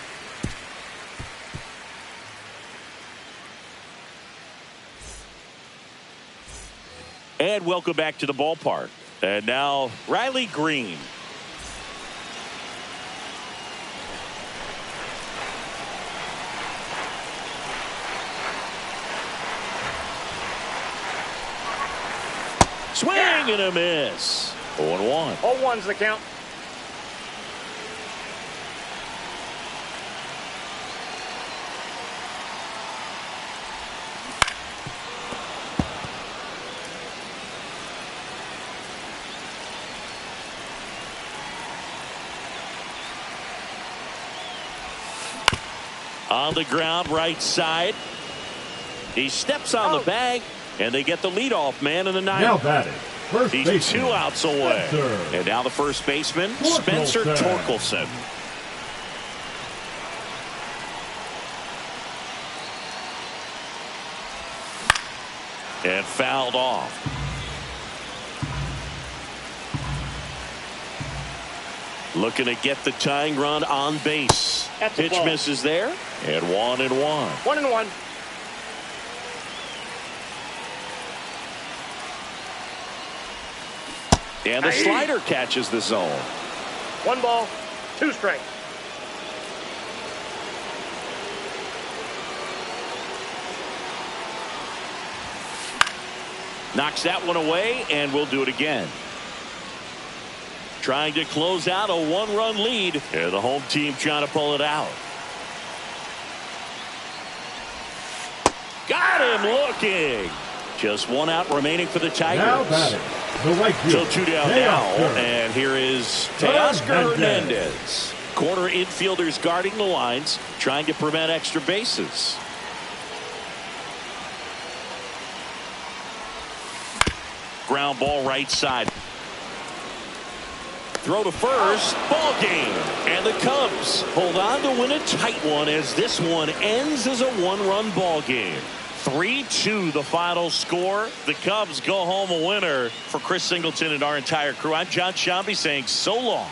And welcome back to the ballpark. And now Riley Green. Swing and a miss. 0-1. 0-1's the count. On the ground, right side. He steps on the bag, and they get the leadoff man in the ninth. Now batting, first He's baseman, 2 outs away. Spencer. And now the first baseman, Spencer Torkelson. And fouled off. Looking to get the tying run on base. That's a Pitch ball. misses there. And 1-1. 1-1. And the slider catches the zone. 1 ball, 2 strikes. Knocks that one away, and we'll do it again. Trying to close out a 1-run lead, and the home team trying to pull it out. Got him looking. Just 1 out remaining for the Tigers. Now batting, the right So field, 2 down now, Teoscar. and here is Teoscar Hernandez. Corner infielders guarding the lines, trying to prevent extra bases. Ground ball right side. Throw to first, ball game. And the Cubs hold on to win a tight one as this one ends as a 1-run ball game. 3-2 the final score. The Cubs go home a winner. For Chris Singleton and our entire crew, I'm John Shambi saying so long.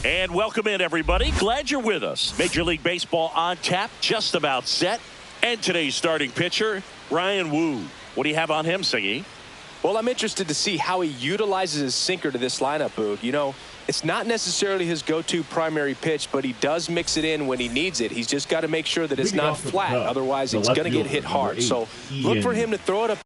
And welcome in, everybody. Glad you're with us. Major League Baseball on tap, just about set. And today's starting pitcher, Ryan Wu. What do you have on him, Siggy? Well, I'm interested to see how he utilizes his sinker to this lineup, Boog. You know, it's not necessarily his go-to primary pitch, but he does mix it in when he needs it. He's just got to make sure that it's not flat. Otherwise, it's going to get hit hard. So look for him to throw it up.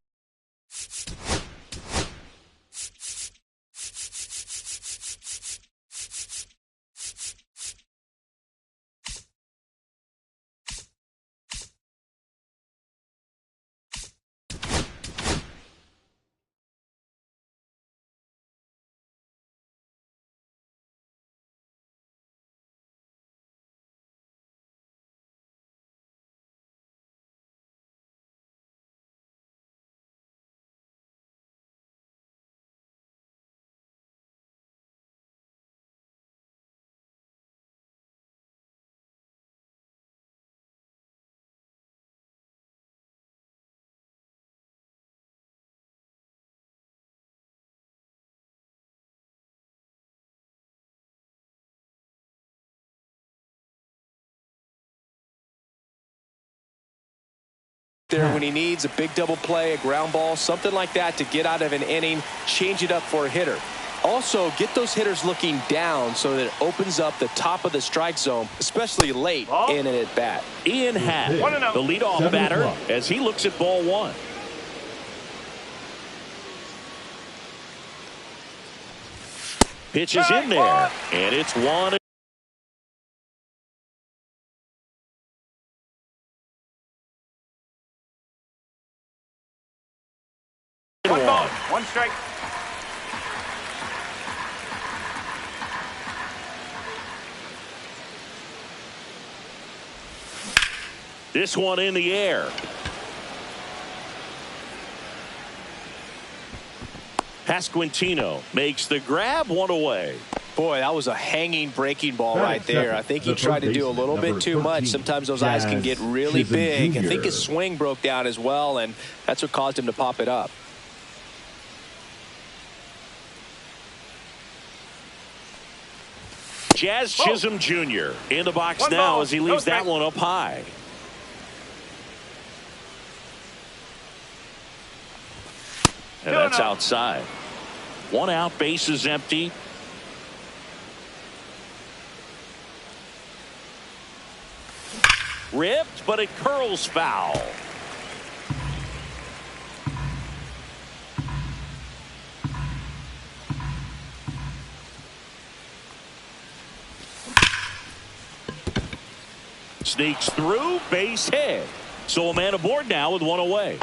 There when he needs a big double play, a ground ball, something like that to get out of an inning, change it up for a hitter. Also, get those hitters looking down so that it opens up the top of the strike zone, especially late in an at-bat. Ian Happ, the leadoff batter, as he looks at ball one. Pitch is in there, and it's 1. One ball, one strike. This one in the air. Pasquantino makes the grab, 1 away. Boy, that was a hanging breaking ball right there. I think he tried to do a little bit too much. Sometimes those eyes can get really big. I think his swing broke down as well, and that's what caused him to pop it up. Jazz Chisholm Jr. in the box now as he leaves that one up high. And that's outside. 1 out, base is empty. Ripped, but it curls foul. Sneaks through, base hit. So a man aboard now with 1 away.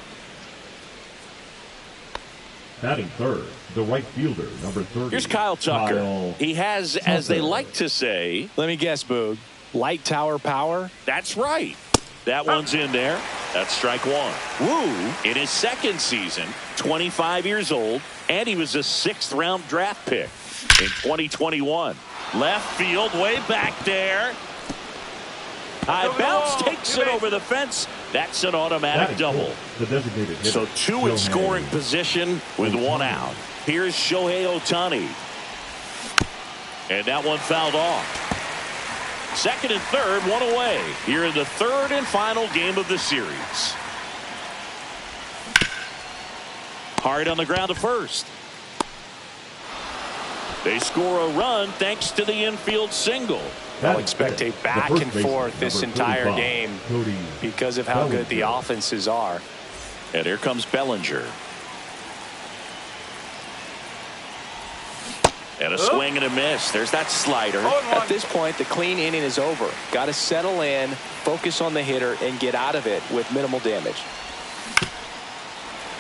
Batting third, the right fielder, number 30. Here's Kyle Tucker. He has, as they like to say. Let me guess, Boog. Light tower power? That's right. That one's in there. That's strike 1. Wu, in his second season, 25 years old, and he was a 6th-round draft pick in 2021. Left field, way back there. High bounce takes it over the fence. That's an automatic double. The designated hitter. So 2 in scoring position with 1 out. Here's Shohei Ohtani. And that one fouled off. Second and third, 1 away. Here in the 3rd and final game of the series. Hard on the ground to first. They score a run thanks to the infield single. I'll expect a back and forth this entire game because of how good the offenses are. And here comes Bellinger. And a swing and a miss. There's that slider. At this point, the clean inning is over. Got to settle in, focus on the hitter, and get out of it with minimal damage.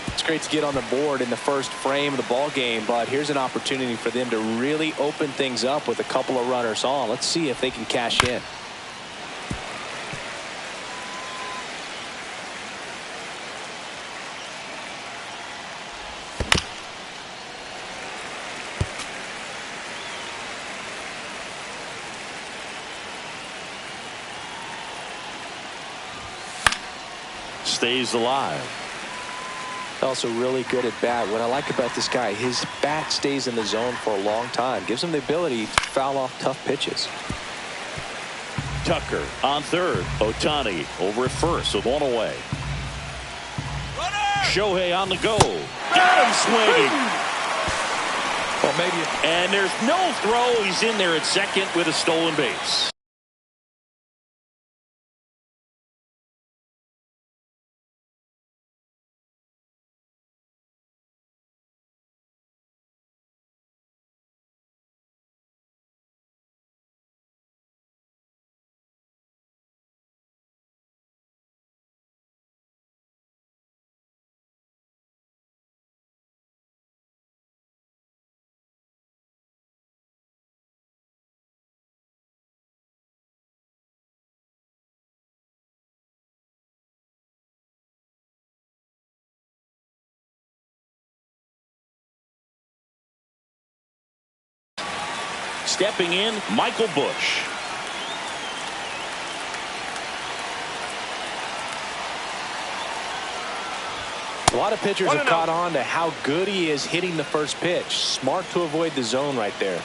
It's great to get on the board in the first frame of the ball game, but here's an opportunity for them to really open things up with a couple of runners on. Let's see if they can cash in. Stays alive. Also really good at bat. What I like about this guy, his bat stays in the zone for a long time. Gives him the ability to foul off tough pitches. Tucker on third. Ohtani over at first with one away. Shohei on the go. Got him swinging. Well, maybe. And there's no throw. He's in there at second with a stolen base. Stepping in, Michael Busch. A lot of pitchers have caught on to how good he is hitting the first pitch. Smart to avoid the zone right there.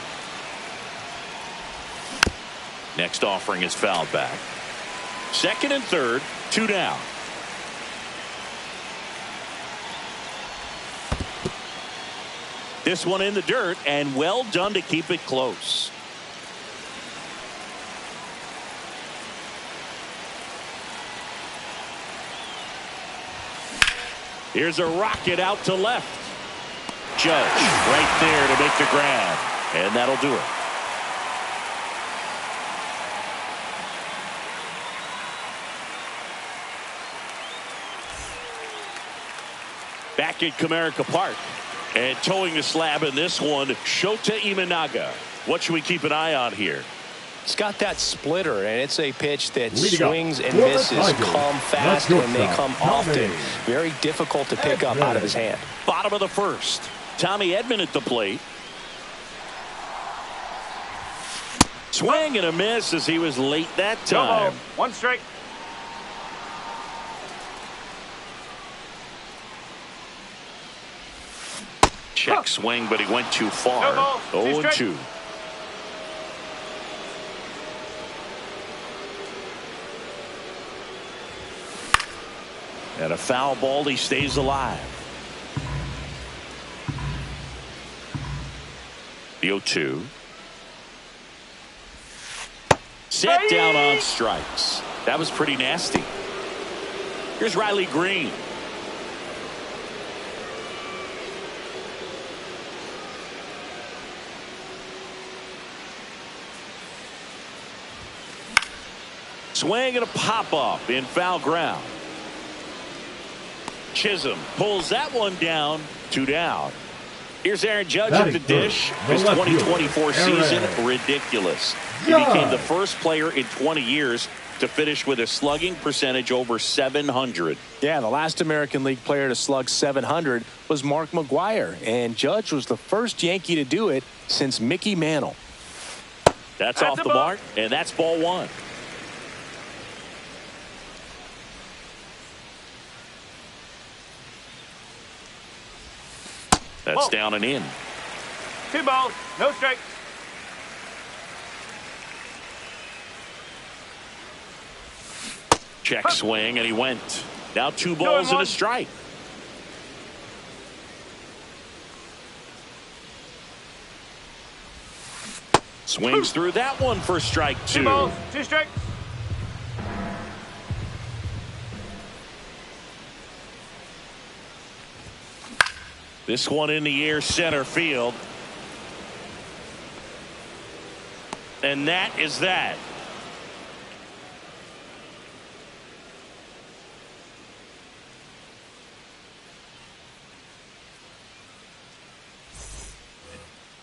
Next offering is fouled back. Second and third, 2 down. This one in the dirt, and well done to keep it close. Here's a rocket out to left. Judge right there to make the grab, and that'll do it. Back at Comerica Park. And towing the slab in this one, Shota Imanaga. What should we keep an eye on here? It's got that splitter, and it's a pitch that swings and misses, come fast, and they come often. Very difficult to pick up out of his hand. Bottom of the first. Tommy Edman at the plate. Swing and a miss as he was late that time. 1 strike. Check swing, but he went too far. 0-2. And a foul ball, he stays alive. The 0-2. Set down on strikes. That was pretty nasty. Here's Riley Green. Swing and a pop-up in foul ground. Chisholm pulls that one down. 2 down. Here's Aaron Judge at the dish. His 2024 season, ridiculous. He became the first player in 20 years to finish with a slugging percentage over 700. Yeah, the last American League player to slug 700 was Mark McGwire, and Judge was the first Yankee to do it since Mickey Mantle. That's off the mark, and that's ball 1. That's down and in. 2 balls, no strikes. Check swing, and he went. Now 2 balls and a strike. Swings through that one for strike 2. 2 balls, 2 strikes. This one in the air, center field. And that is that.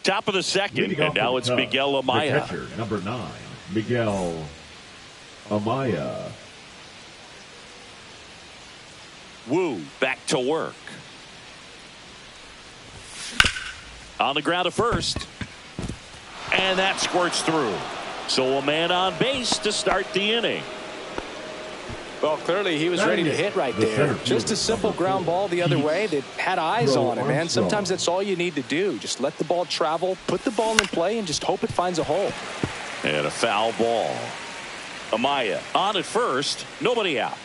Top of the second, and now it's Miguel Amaya. Catcher, number 9, Miguel Amaya. Wu back to work. On the ground to first. And that squirts through. So a man on base to start the inning. Well, clearly he was ready to hit right there. Just a simple ground ball the other way that had eyes on it, man. Sometimes that's all you need to do. Just let the ball travel, put the ball in play, and just hope it finds a hole. And a foul ball. Amaya on at first, nobody out.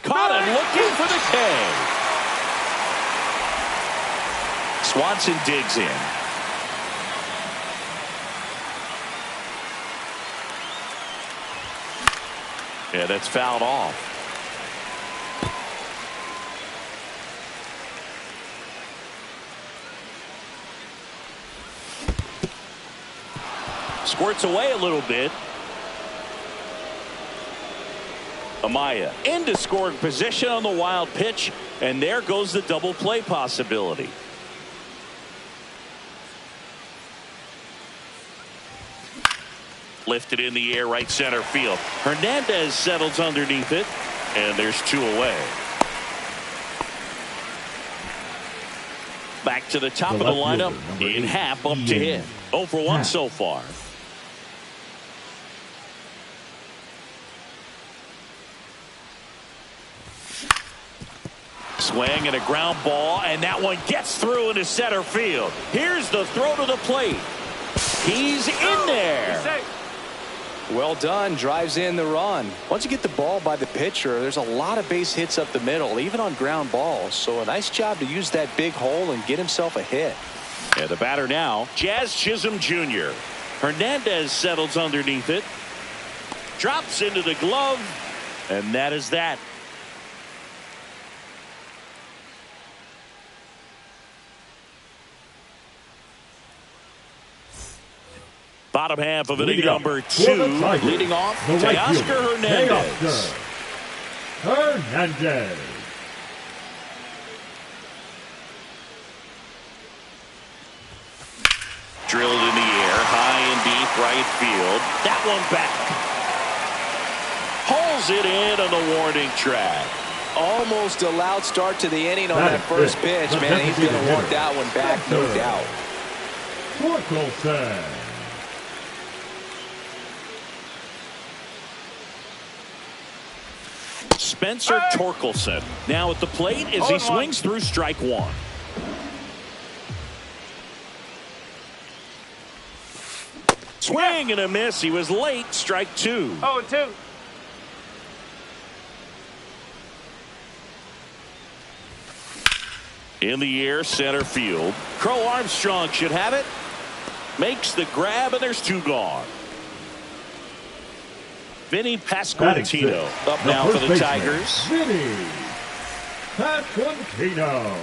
Caught him looking for the K. Swanson digs in. Yeah, that's fouled off. Squirts away a little bit. Amaya into scoring position on the wild pitch, and there goes the double play possibility. Lifted in the air, right center field. Hernandez settles underneath it, and there's 2 away. Back to the top of the lineup in Happ, up to hit. 0 for 1 so far. Swing and a ground ball, and that one gets through into center field. Here's the throw to the plate. He's in there. Well done. Drives in the run. Once you get the ball by the pitcher, there's a lot of base hits up the middle, even on ground balls. So a nice job to use that big hole and get himself a hit. And the batter now, Jazz Chisholm Jr. Hernandez settles underneath it. Drops into the glove, and that is that. Bottom half of inning number 2, leading off, Teoscar Hernandez. Drilled in the air, high and deep right field. That one back. Hauls it in on the warning track. Almost a loud start to the inning on that first pitch, man. He's going to want that one back, no doubt. Spencer Torkelson now at the plate as he swings through strike 1. Swing and a miss. He was late. Strike 2. 0-2. In the air, center field. Crow Armstrong should have it. Makes the grab, and there's 2 gone. Vinny Pasquantino up now for the Tigers. Vinny Pasquantino.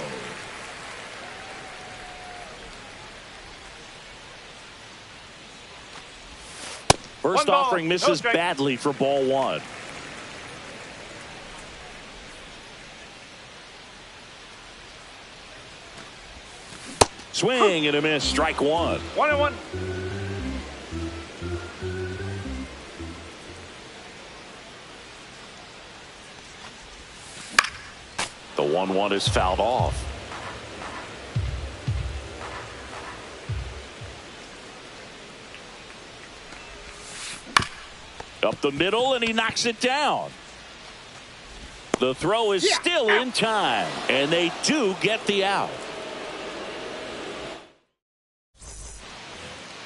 First offering misses badly for ball 1. Swing and a miss. Strike 1. 1-1. The 1-1 is fouled off. Up the middle, and he knocks it down. The throw is still in time, and they do get the out.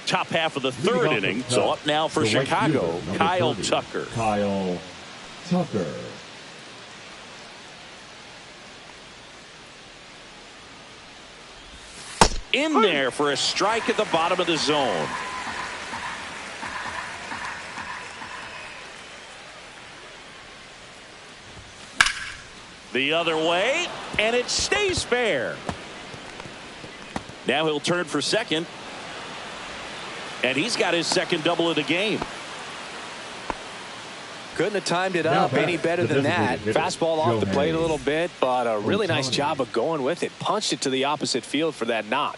Top half of the 3rd inning, so up now for Chicago, Kyle Tucker. Kyle Tucker. In there for a strike at the bottom of the zone. The other way, and it stays fair. Now he'll turn for second. And he's got his second double of the game. Couldn't have timed it up any better than that. Fastball off the plate a little bit, but a really nice job of going with it. Punched it to the opposite field for that knock.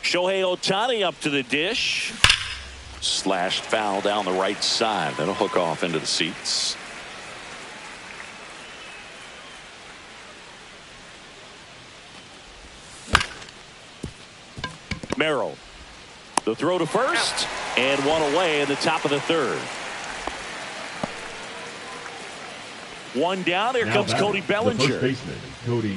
Shohei Ohtani up to the dish. Slashed foul down the right side. That'll hook off into the seats. Merrill. The throw to first. And one away in the top of the third. One down. Here comes Cody Bellinger. The first baseman, Cody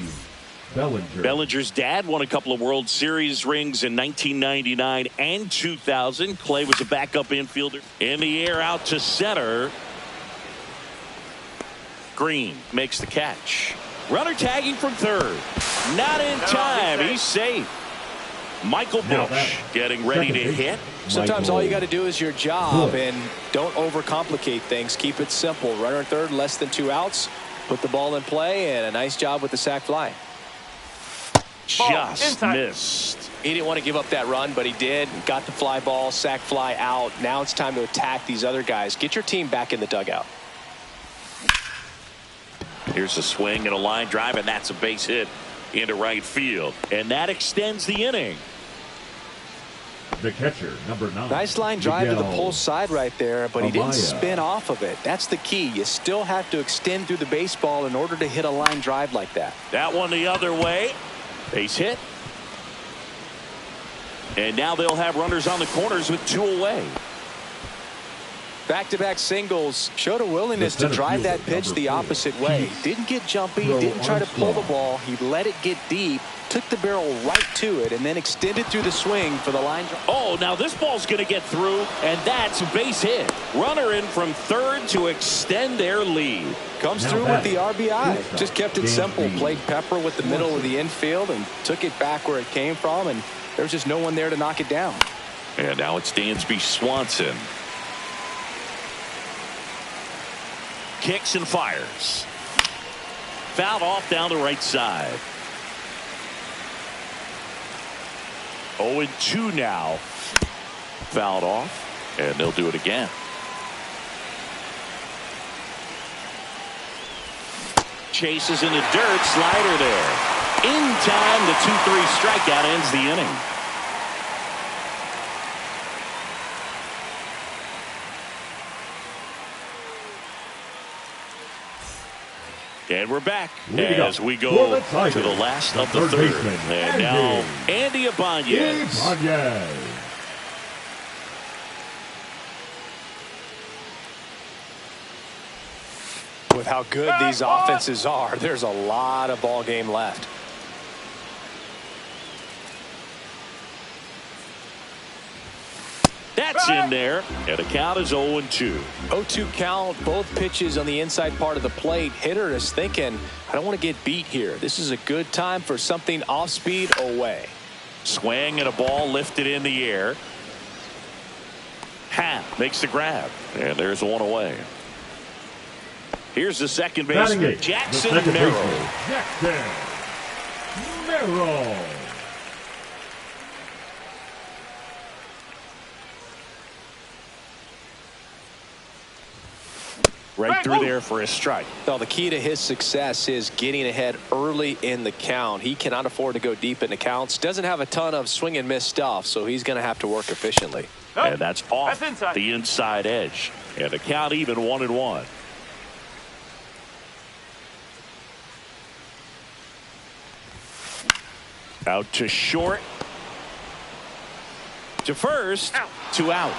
Bellinger. Bellinger's dad won a couple of World Series rings in 1999 and 2000. Clay was a backup infielder. In the air out to center. Green makes the catch. Runner tagging from third. Not in time. He's safe. Michael Bush getting ready to hit. Sometimes all you got to do is your job and don't overcomplicate things. Keep it simple. Runner at third, less than 2 outs. Put the ball in play, and a nice job with the sac fly. Just missed. He didn't want to give up that run, but he did. Got the fly ball, sac fly out. Now it's time to attack these other guys. Get your team back in the dugout. Here's a swing and a line drive, and that's a base hit into right field. And that extends the inning. The catcher, number 9. Nice line drive to the Miguel pull side right there, but he didn't Amaya. spin off of it. That's the key. You still have to extend through the baseball in order to hit a line drive like that. That one the other way. Base hit. And now they'll have runners on the corners with 2 away. Back-to-back singles showed a willingness to drive that pitch the opposite way. Didn't get jumpy, didn't try to pull the ball. He let it get deep, took the barrel right to it, and then extended through the swing for the line drive. Oh, now this ball's going to get through, and that's a base hit. Runner in from third to extend their lead. Comes through with the RBI. Just kept it simple. Played pepper with the middle of the infield and took it back where it came from, and there's just no one there to knock it down. And now it's Dansby Swanson. Kicks and fires. Fouled off down the right side. 0-2 now. Fouled off, and they'll do it again. Chases in the dirt. Slider there. In time, the 2-3 strikeout ends the inning. And we're back as we go to the last of the third. And now Andy Ibanez. With how good these offenses are, there's a lot of ball game left. That's in there, and the count is 0-2. 0-2 count, both pitches on the inside part of the plate. Hitter is thinking, I don't want to get beat here. This is a good time for something off speed away. Swing and a ball lifted in the air. Happ makes the grab, and there's one away. Here's the second baseman, Jackson Merrill. Jackson Merrill. Right through there for a strike. Well, the key to his success is getting ahead early in the count. He cannot afford to go deep in the counts. Doesn't have a ton of swing and miss stuff, so he's going to have to work efficiently. And that's off the inside edge. And the count even 1-1. Out to short. To first. 2 out.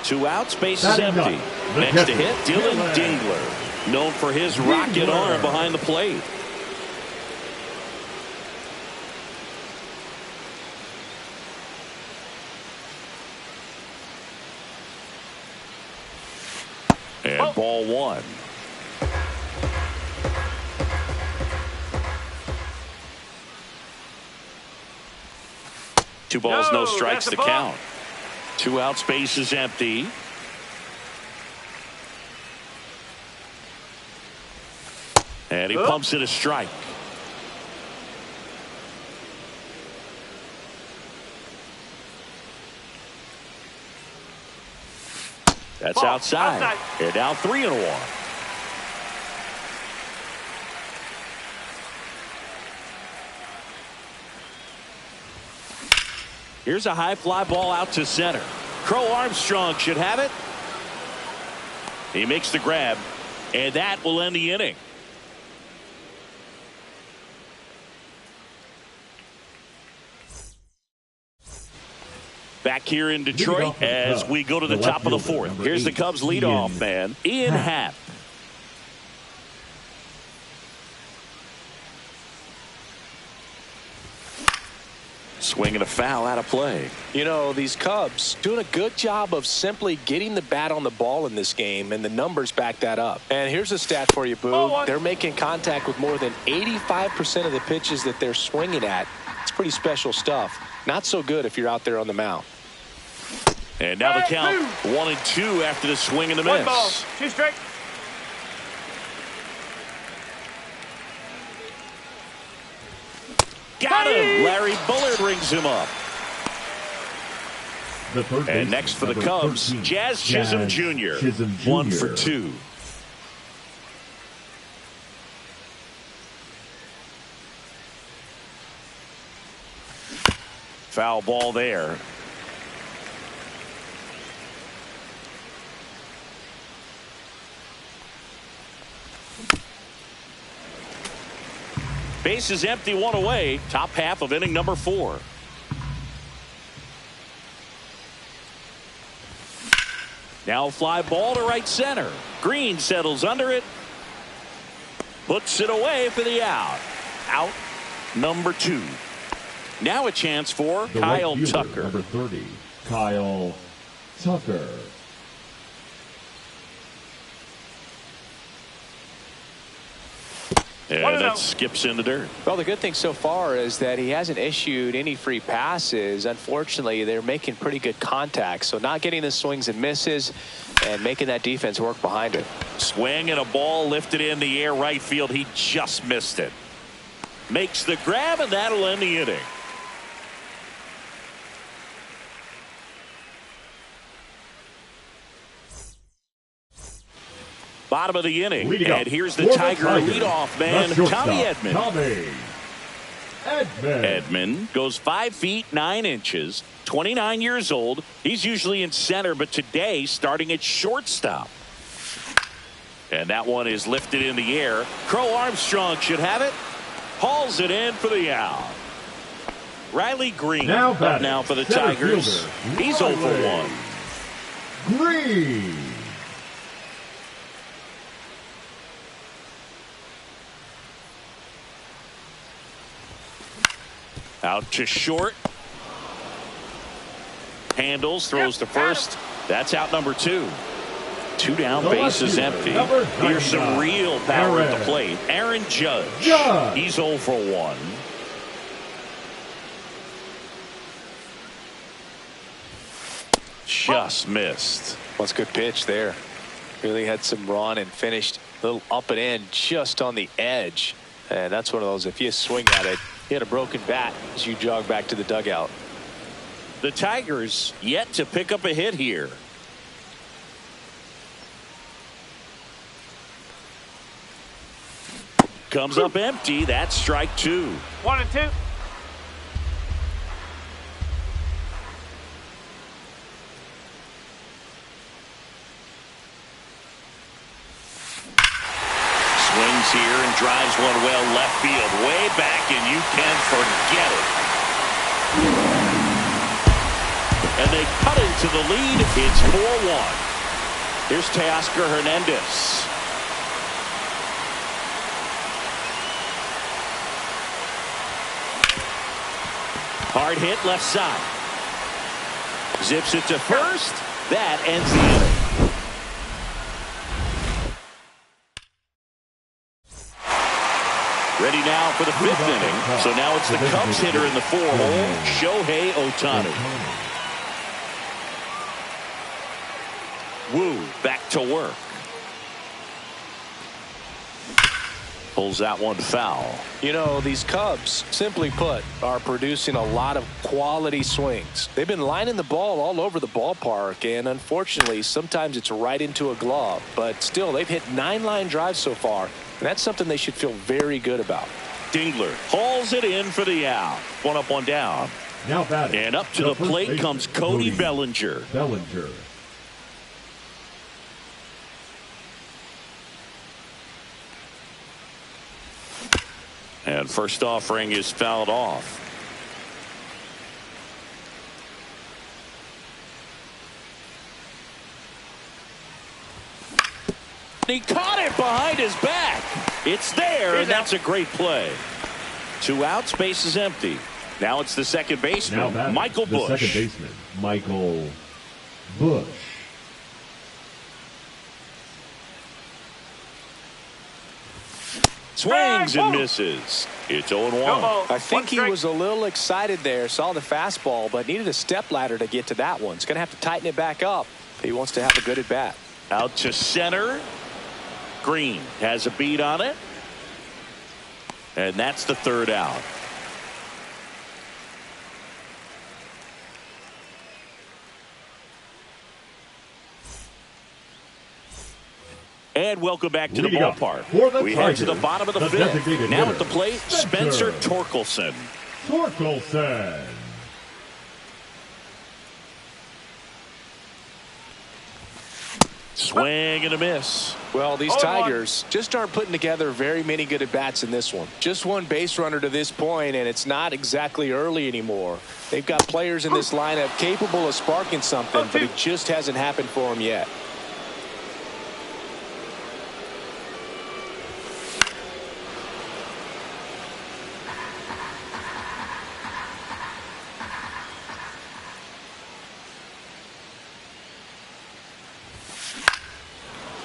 2 outs, base is empty. Next to hit, Dylan Dingler, known for his rocket arm behind the plate. And ball 1. Two balls, no strikes to count. 2 outs, base is empty. And he pumps it a strike. That's outside. And now 3-1. Here's a high fly ball out to center. Crow Armstrong should have it. He makes the grab, and that will end the inning. Back here in Detroit as we go to the top of the fourth. Here's the Cubs leadoff man, Ian Happ. Swing and a foul out of play. You know, these Cubs doing a good job of simply getting the bat on the ball in this game, and the numbers back that up. And here's a stat for you, Boo. They're making contact with more than 85% of the pitches that they're swinging at. It's pretty special stuff. Not so good if you're out there on the mound. And now the count 1-2 after the swing and the miss. 1 ball, 2 strike. Got him. Larry Bullard rings him up. And next for the Cubs, 13, Jazz Chisholm Jr. 1 for 2. Foul ball there. Base is empty, 1 away. Top half of inning number 4. Now fly ball to right center. Green settles under it. Puts it away for the out. Out number 2. Now a chance for the Kyle right fielder, Tucker. Number 30, Kyle Tucker. And that skips in the dirt. Well, the good thing so far is that he hasn't issued any free passes. Unfortunately, they're making pretty good contact. So not getting the swings and misses and making that defense work behind it. Swing and a ball lifted in the air right field. He just missed it. Makes the grab, and that'll end the inning. Bottom of the inning, and here's the Tiger leadoff man, Tommy Edman. Edman goes 5 feet 9 inches, 29 years old. He's usually in center, but today starting at shortstop. And that one is lifted in the air. Crow Armstrong should have it. Hauls it in for the out. Riley Green up now for the Tigers. He's 0 for 1. Green. Out to short. Handles, throws to first. That's out number 2. 2 down, base is empty. Here's some real power at the plate. Aaron Judge. He's 0 for 1. Just missed. Well, it's a good pitch there. Really had some run and finished a little up and in just on the edge. And that's one of those, if you swing at it, you had a broken bat as you jog back to the dugout. The Tigers yet to pick up a hit here. Comes up empty. That's strike 2. 1 and 2. Swings here and drives one well left field, way back, and you can forget it. And they cut into the lead. It's 4-1. Here's Teoscar Hernandez. Hard hit left side. Zips it to first. That ends the inning. Ready now for the 5th inning. So now it's the Cubs hitter in the 4-hole, Shohei Ohtani. Wu back to work. Pulls that one foul. You know, these Cubs, simply put, are producing a lot of quality swings. They've been lining the ball all over the ballpark, and unfortunately, sometimes it's right into a glove. But still, they've hit 9 line drives so far, and that's something they should feel very good about. Dingler hauls it in for the out. 1 up, 1 down. Now batting. And up to the first plate baseman, comes Cody Bellinger. Bellinger. And first offering is fouled off. He caught it behind his back. It's there, and that's a great play. 2 outs, base is empty. Now it's the second baseman, Michael Busch. The second baseman, Michael Busch. Swings and misses. It's 0-1. I think he was a little excited there, saw the fastball, but needed a step ladder to get to that one. He's going to have to tighten it back up if he wants to have a good at bat. Out to center. Green has a beat on it. And that's the third out. And welcome back to the ballpark. We head to the bottom of the fifth. Now at the plate, Spencer Torkelson. Torkelson. Swing and a miss. Well, these Tigers just aren't putting together very many good at-bats in this one. Just one base runner to this point, and it's not exactly early anymore. They've got players in this lineup capable of sparking something, but it just hasn't happened for them yet.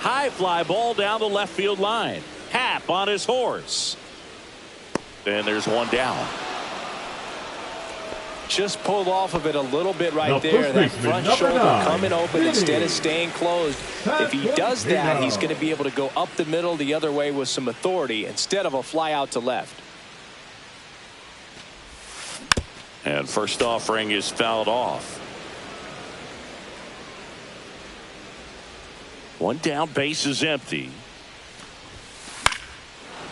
High fly ball down the left field line. Happ on his horse. And there's one down. Just pulled off of it a little bit right there. That front shoulder coming open instead of staying closed. If he does that, he's going to be able to go up the middle the other way with some authority instead of a fly out to left. And first offering is fouled off. One down, base is empty.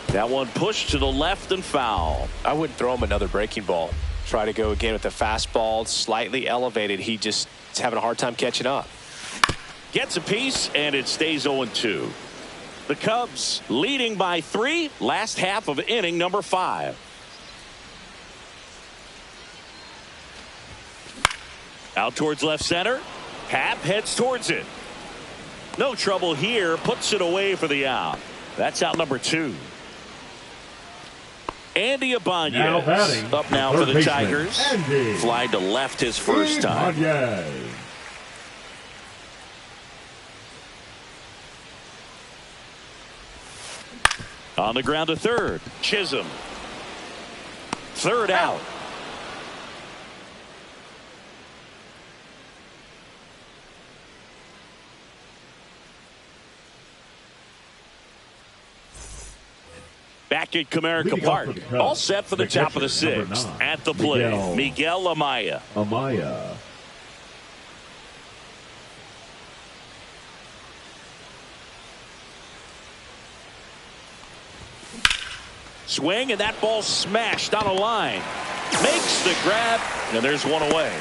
That one pushed to the left and foul. I wouldn't throw him another breaking ball. Try to go again with the fastball slightly elevated. He just is having a hard time catching up. Gets a piece and it stays 0-2. The Cubs leading by 3. Last half of inning number 5. Out towards left center. Happ heads towards it. No trouble here. Puts it away for the out. That's out number 2. Andy Ibanez up now for the Tigers. Fly to left his first time. On the ground to third. Chisholm. Third out. Back at Comerica Park. All set for the top of the 6th. At the plate, Miguel Amaya. Swing, and that ball smashed on a line. Makes the grab, and there's one away.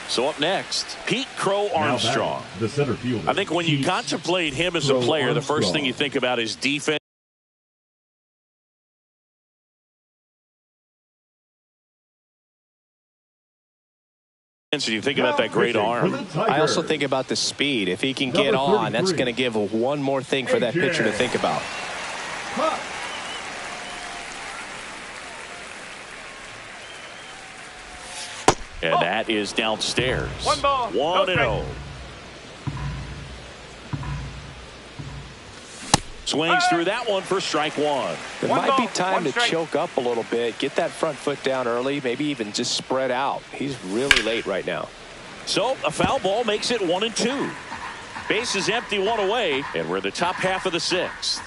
So up next, Pete Crow Armstrong. The center fielder. I think when you contemplate him as a player, the first thing you think about is defense. And you think about that great arm. I also think about the speed. If he can get on, that's going to give one more thing for that pitcher to think about. And that is downstairs. 1-0. 1-0. Swings through that one for strike 1. It might be time to choke up a little bit. Get that front foot down early. Maybe even just spread out. He's really late right now. So a foul ball makes it 1-2. Base is empty, one away. And we're the top half of the 6th.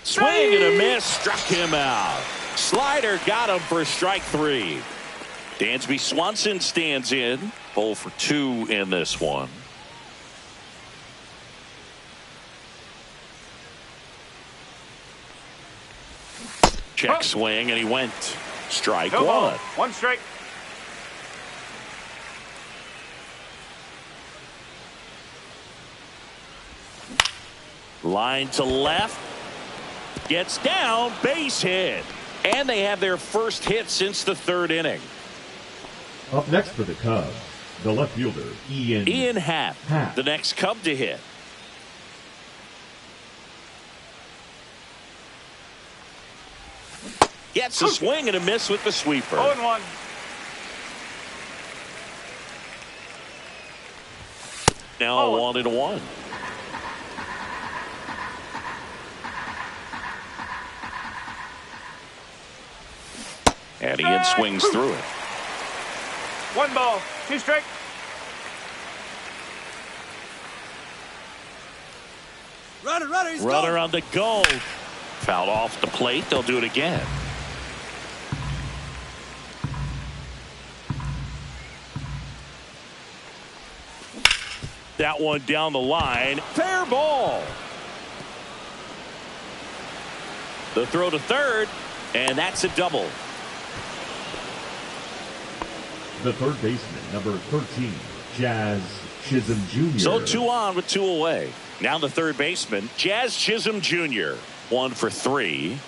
Swing and a miss. Struck him out. Slider got him for strike 3. Dansby Swanson stands in. 0 for 2 in this one. Check swing, and he went strike No ball. one. 1 strike. Line to left. Gets down. Base hit. And they have their first hit since the 3rd inning. Up next for the Cubs, the left fielder, Ian Happ, Happ. the next Cub to hit. Gets a swing and a miss with the sweeper. 0-1. Now 1-1. And Ian swings through it. 1 ball. 2 strike. Runner on the go. Fouled off the plate. They'll do it again. That one down the line. Fair ball. The throw to third, and that's a double. The third baseman, number 13, Jazz Chisholm Jr. So 2 on with 2 away. Now the third baseman, Jazz Chisholm Jr. 1 for 3.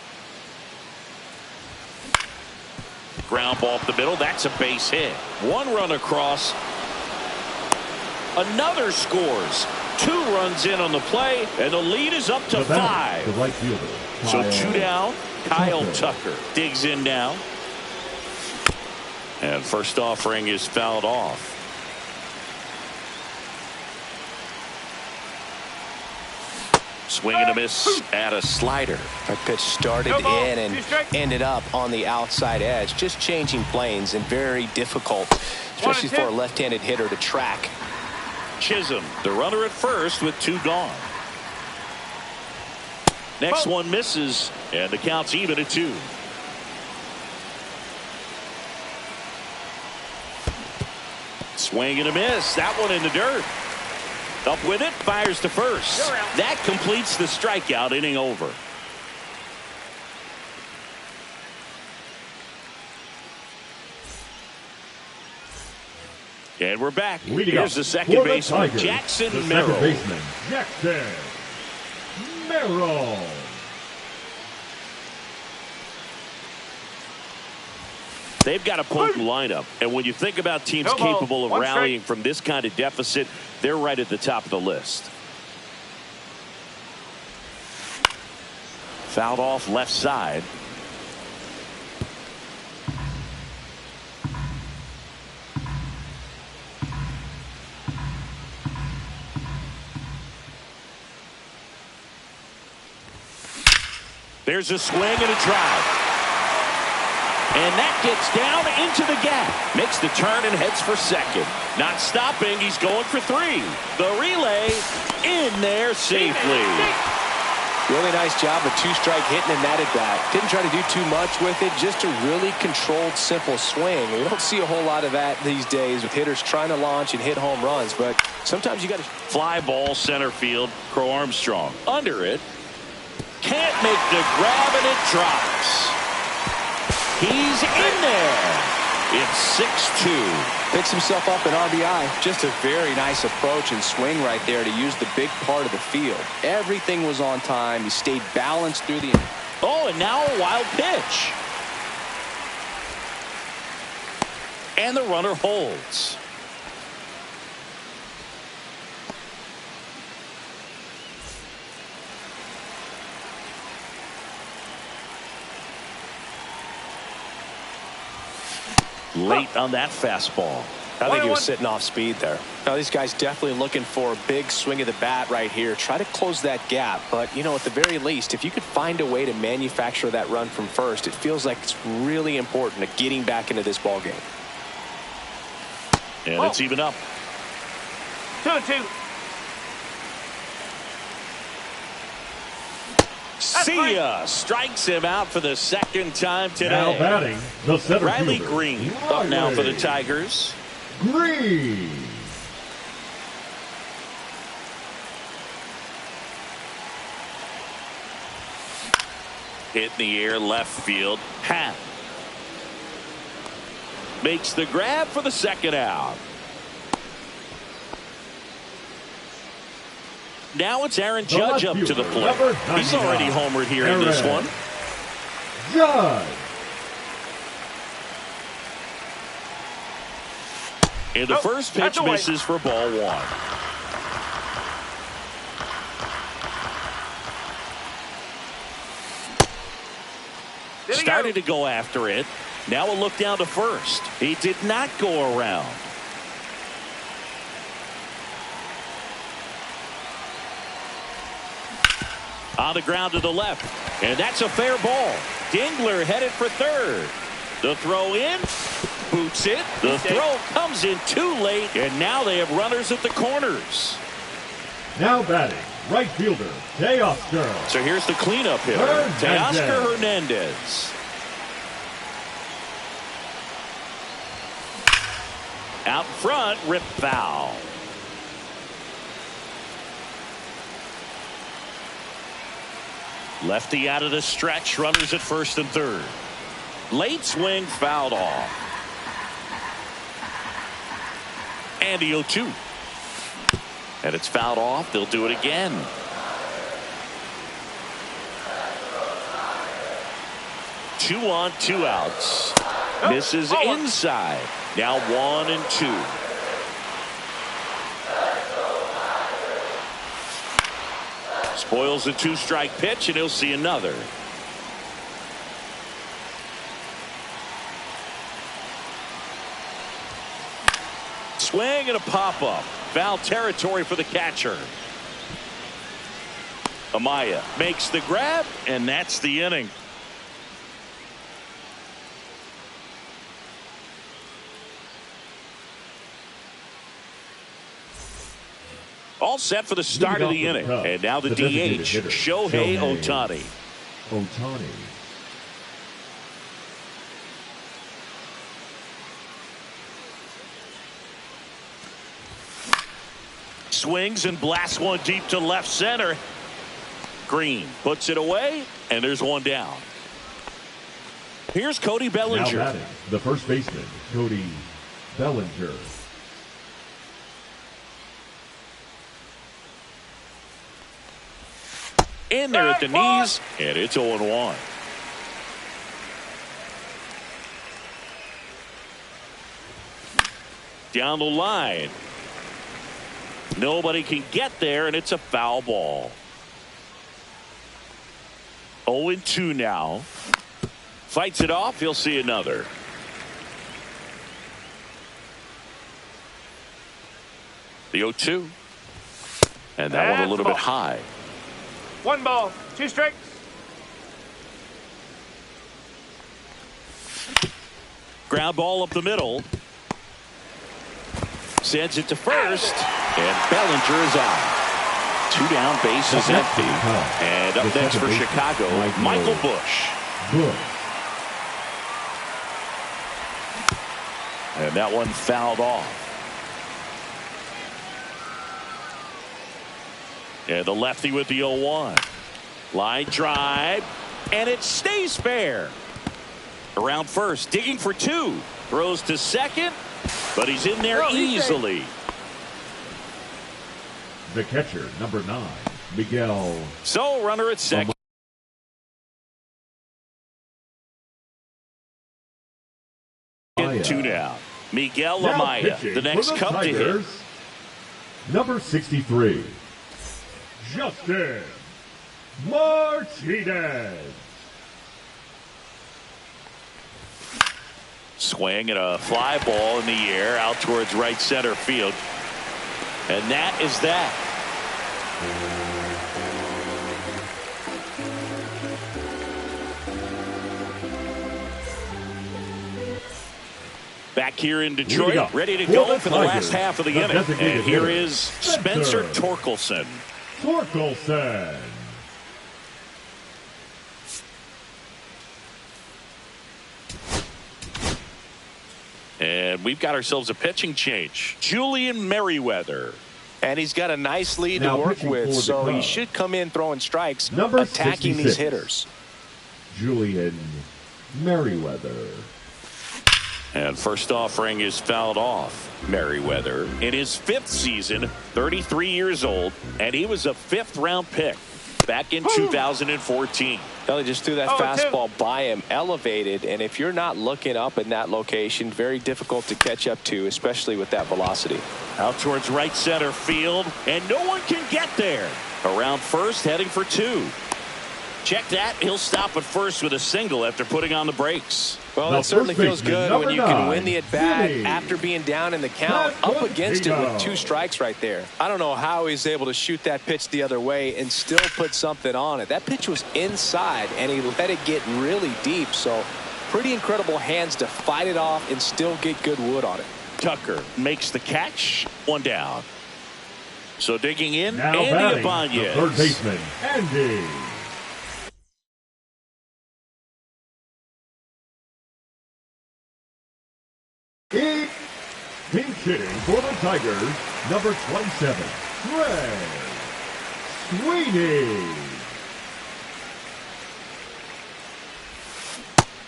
Ground ball up the middle. That's a base hit. 1 run across. Another scores. 2 runs in on the play, and the lead is up to 5. The right fielder. So 2 down. Kyle Tucker digs in now. And first offering is fouled off. Swing and a miss at a slider. That pitch started in and ended up on the outside edge. Just changing planes and very difficult, especially for a left-handed hitter to track. Chisholm, the runner at first with 2 gone. Next one misses, and the count's even at 2. Swing and a miss. That one in the dirt. Up with it, fires to first. That completes the strikeout. Inning over. And we're back. Here's the second baseman, Jackson Merrill. Second baseman, Jackson Merrill. They've got a potent lineup, and when you think about teams capable of rallying from this kind of deficit, they're right at the top of the list. Fouled off left side. There's a swing and a drive. And that gets down into the gap. Makes the turn and heads for second. Not stopping. He's going for 3. The relay in there safely. Really nice job of 2-strike hitting in that at bat. Didn't try to do too much with it. Just a really controlled, simple swing. We don't see a whole lot of that these days with hitters trying to launch and hit home runs. But sometimes you got to fly ball center field. Crow Armstrong under it. Can't make the grab, and it drops. He's in there. It's 6-2. Picks himself up an RBI. Just a very nice approach and swing right there to use the big part of the field. Everything was on time. He stayed balanced through the. Oh, and now a wild pitch. And the runner holds. Late on that fastball. I think he was sitting off speed there. Now, these guys definitely looking for a big swing of the bat right here. Try to close that gap. But, you know, at the very least, if you could find a way to manufacture that run from first, it feels like it's really important to getting back into this ball game. And it's even up. 2-2. See ya. Strikes him out for the second time today. Now batting, the center Riley fielder, Green up now for the Tigers. Green. Hit in the air left field. Half. Makes the grab for the second out. Now it's Aaron Judge up to the plate. He's already homered here in this one. Judge. And the first pitch misses for ball one. Started to go after it. Now a look down to first. He did not go around. On the ground to the left. And that's a fair ball. Dingler headed for third. The throw in. Boots it. The throw comes in too late. And now they have runners at the corners. Now batting, right fielder, Teoscar. So here's the cleanup hitter, Teoscar Hernandez. Out front, rip foul. Lefty out of the stretch, runners at first and third. Late swing, fouled off. And the 0-2. And it's fouled off. They'll do it again. Two on, two outs. Misses inside. Now 1-2. Spoils the two-strike pitch, and he'll see another. Swing and a pop-up. Foul territory for the catcher. Amaya makes the grab, and that's the inning. All set for the start of the inning. And now the DH, Shohei Ohtani. Swings and blasts one deep to left center. Green puts it away, and there's one down. Here's Cody Bellinger. Now batting, the first baseman, Cody Bellinger. In there at the knees, and it's 0-1. Down the line. Nobody can get there, and it's a foul ball. 0-2 now. Fights it off. He'll see another. The 0-2. And that one a little bit high. 1 ball, 2 strikes. Ground ball up the middle. Sends it to first. And Bellinger is out. 2 down, base is empty. And up next for Chicago, Michael Busch. And that one fouled off. And the lefty with the 0-1. Line drive. And it stays fair. Around first, digging for 2. Throws to second. But he's in there easily. The catcher, number 9, Miguel. So runner at second. 2 down. Miguel Amaya, the next Cub to hit. Number 63, Justin Martinez. Swing and a fly ball in the air out towards right center field. And that is that. Back here in Detroit, ready to go for the last half of the inning. And here is Spencer Torkelson. And we've got ourselves a pitching change. Julian Merriweather. And he's got a nice lead to work with, so he should come in throwing strikes, attacking these hitters. Julian Merriweather. And first offering is fouled off. Merriweather in his 5th season, 33 years old, and he was a 5th-round pick back in 2014. They just threw that fastball by him, elevated, and if you're not looking up in that location, very difficult to catch up to, especially with that velocity. Out towards right center field, and no one can get there. Around first, heading for 2. Check that. He'll stop at first with a single after putting on the brakes. Well, it certainly feels good when you can win the at-bat after being down in the count, up against it with 2 strikes right there. I don't know how he's able to shoot that pitch the other way and still put something on it. That pitch was inside, and he let it get really deep, so pretty incredible hands to fight it off and still get good wood on it. Tucker makes the catch. 1 down. So digging in, now Andy Ibanez. Third baseman, Andy. Pink hitting for the Tigers, number 27, Greg Sweeney.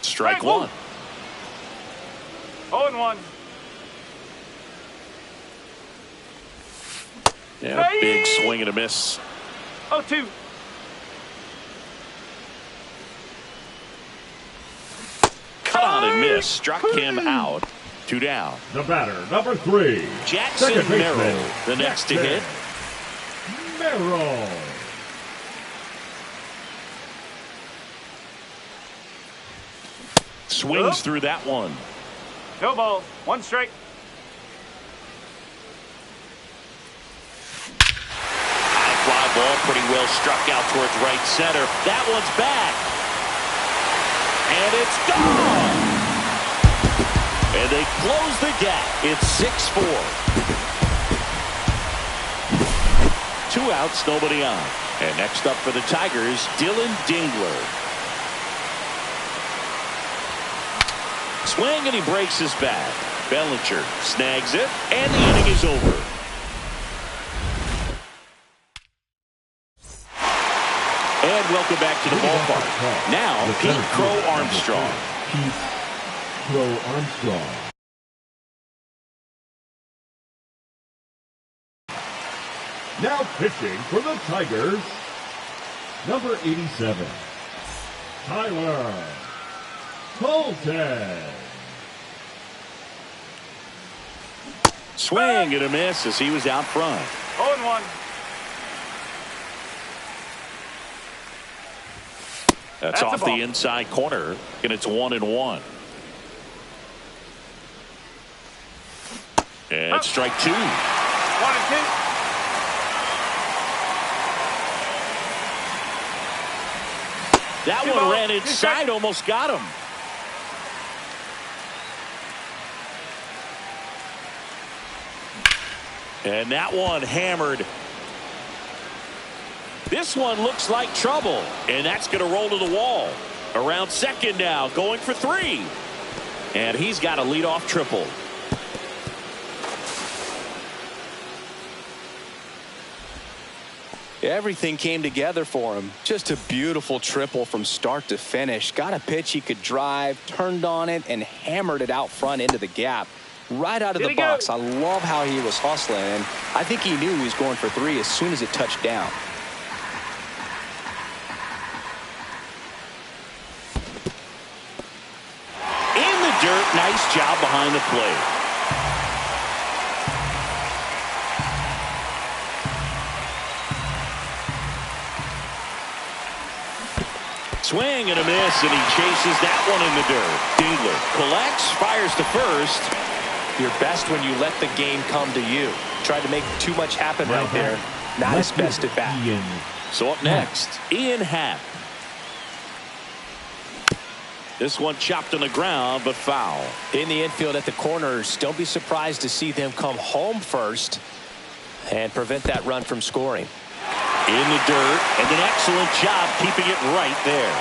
Strike 1. 0-1. Yeah, big swing and a miss. 0-2. Cut on and miss. Struck him out. 2 down. The batter, number 3, Jackson Merrill, the next to hit. Merrill. Swings through that one. No ball. 1 strike. High fly ball, pretty well struck out towards right center. That one's back. And it's gone. And they close the gap. It's 6-4. 2 outs, nobody on. And next up for the Tigers, Dylan Dingler. Swing and he breaks his bat. Bellinger snags it, and the inning is over. And welcome back to the ballpark. Now, Pete Crow Armstrong. Crow Armstrong. Now pitching for the Tigers, number 87, Tyler Colton. Swing and a miss as he was out front. 0-1. That's off the inside corner, and it's 1-1. And strike 2. 1-2. That one ran inside, almost got him. And that one hammered. This one looks like trouble, and that's going to roll to the wall. Around second now, going for 3. And he's got a leadoff triple. Everything came together for him. Just a beautiful triple from start to finish. Got a pitch he could drive, turned on it, and hammered it out front into the gap. Right out of the box. I love how he was hustling, and I think he knew he was going for 3 as soon as it touched down. In the dirt, nice job behind the plate. Swing and a miss, and he chases that one in the dirt. Dingler collects, fires to first. You're best when you let the game come to you. Tried to make too much happen right there. Not his best at bat. So up next, Ian Happ. This one chopped on the ground, but foul. In the infield at the corners, don't be surprised to see them come home first and prevent that run from scoring. In the dirt, and an excellent job keeping it right there.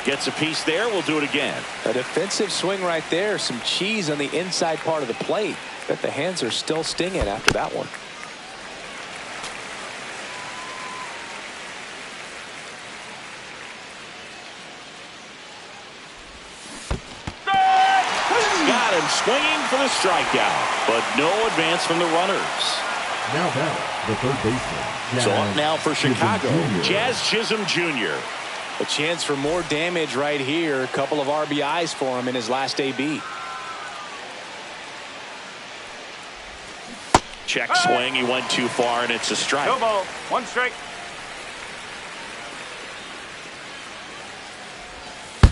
Gets a piece there. We'll do it again. A defensive swing right there. Some cheese on the inside part of the plate. Bet the hands are still stinging after that one. Got him swinging for the strikeout, but no advance from the runners. Now back, the third baseman. So up now for Chicago, Jazz Chisholm Jr. A chance for more damage right here. A couple of RBIs for him in his last AB. Check swing. He went too far, and it's a strike. No ball. One strike.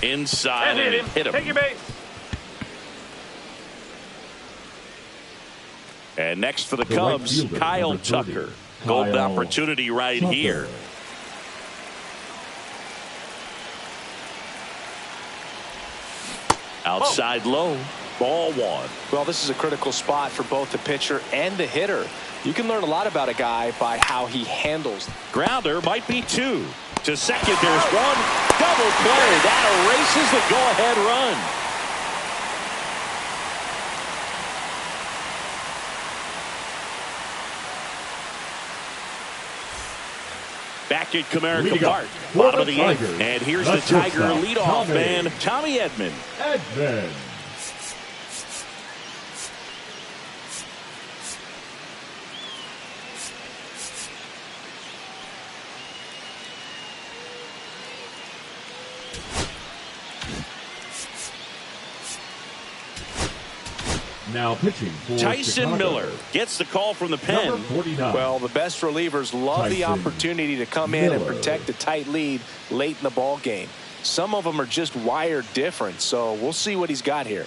Inside and hit him. Take your base. And next for the The right Cubs, fielder, Kyle number 30, Tucker. Golden Kyle opportunity right Tucker. here. Outside low. Ball one. Well, this is a critical spot for both the pitcher and the hitter. You can learn a lot about a guy by how he handles. Grounder might be two. To second, there's one. Double play. That erases the go-ahead run. Back at Comerica Park, bottom of the eighth. And here's the Tiger leadoff man, Tommy Edman. Now pitching for Tyson Chicago. Miller gets the call from the pen. Number 49. Well, the best relievers love the Tyson opportunity to come in and Miller. protect a tight lead late in the ball game. Some of them are just wired different, so we'll see what he's got here.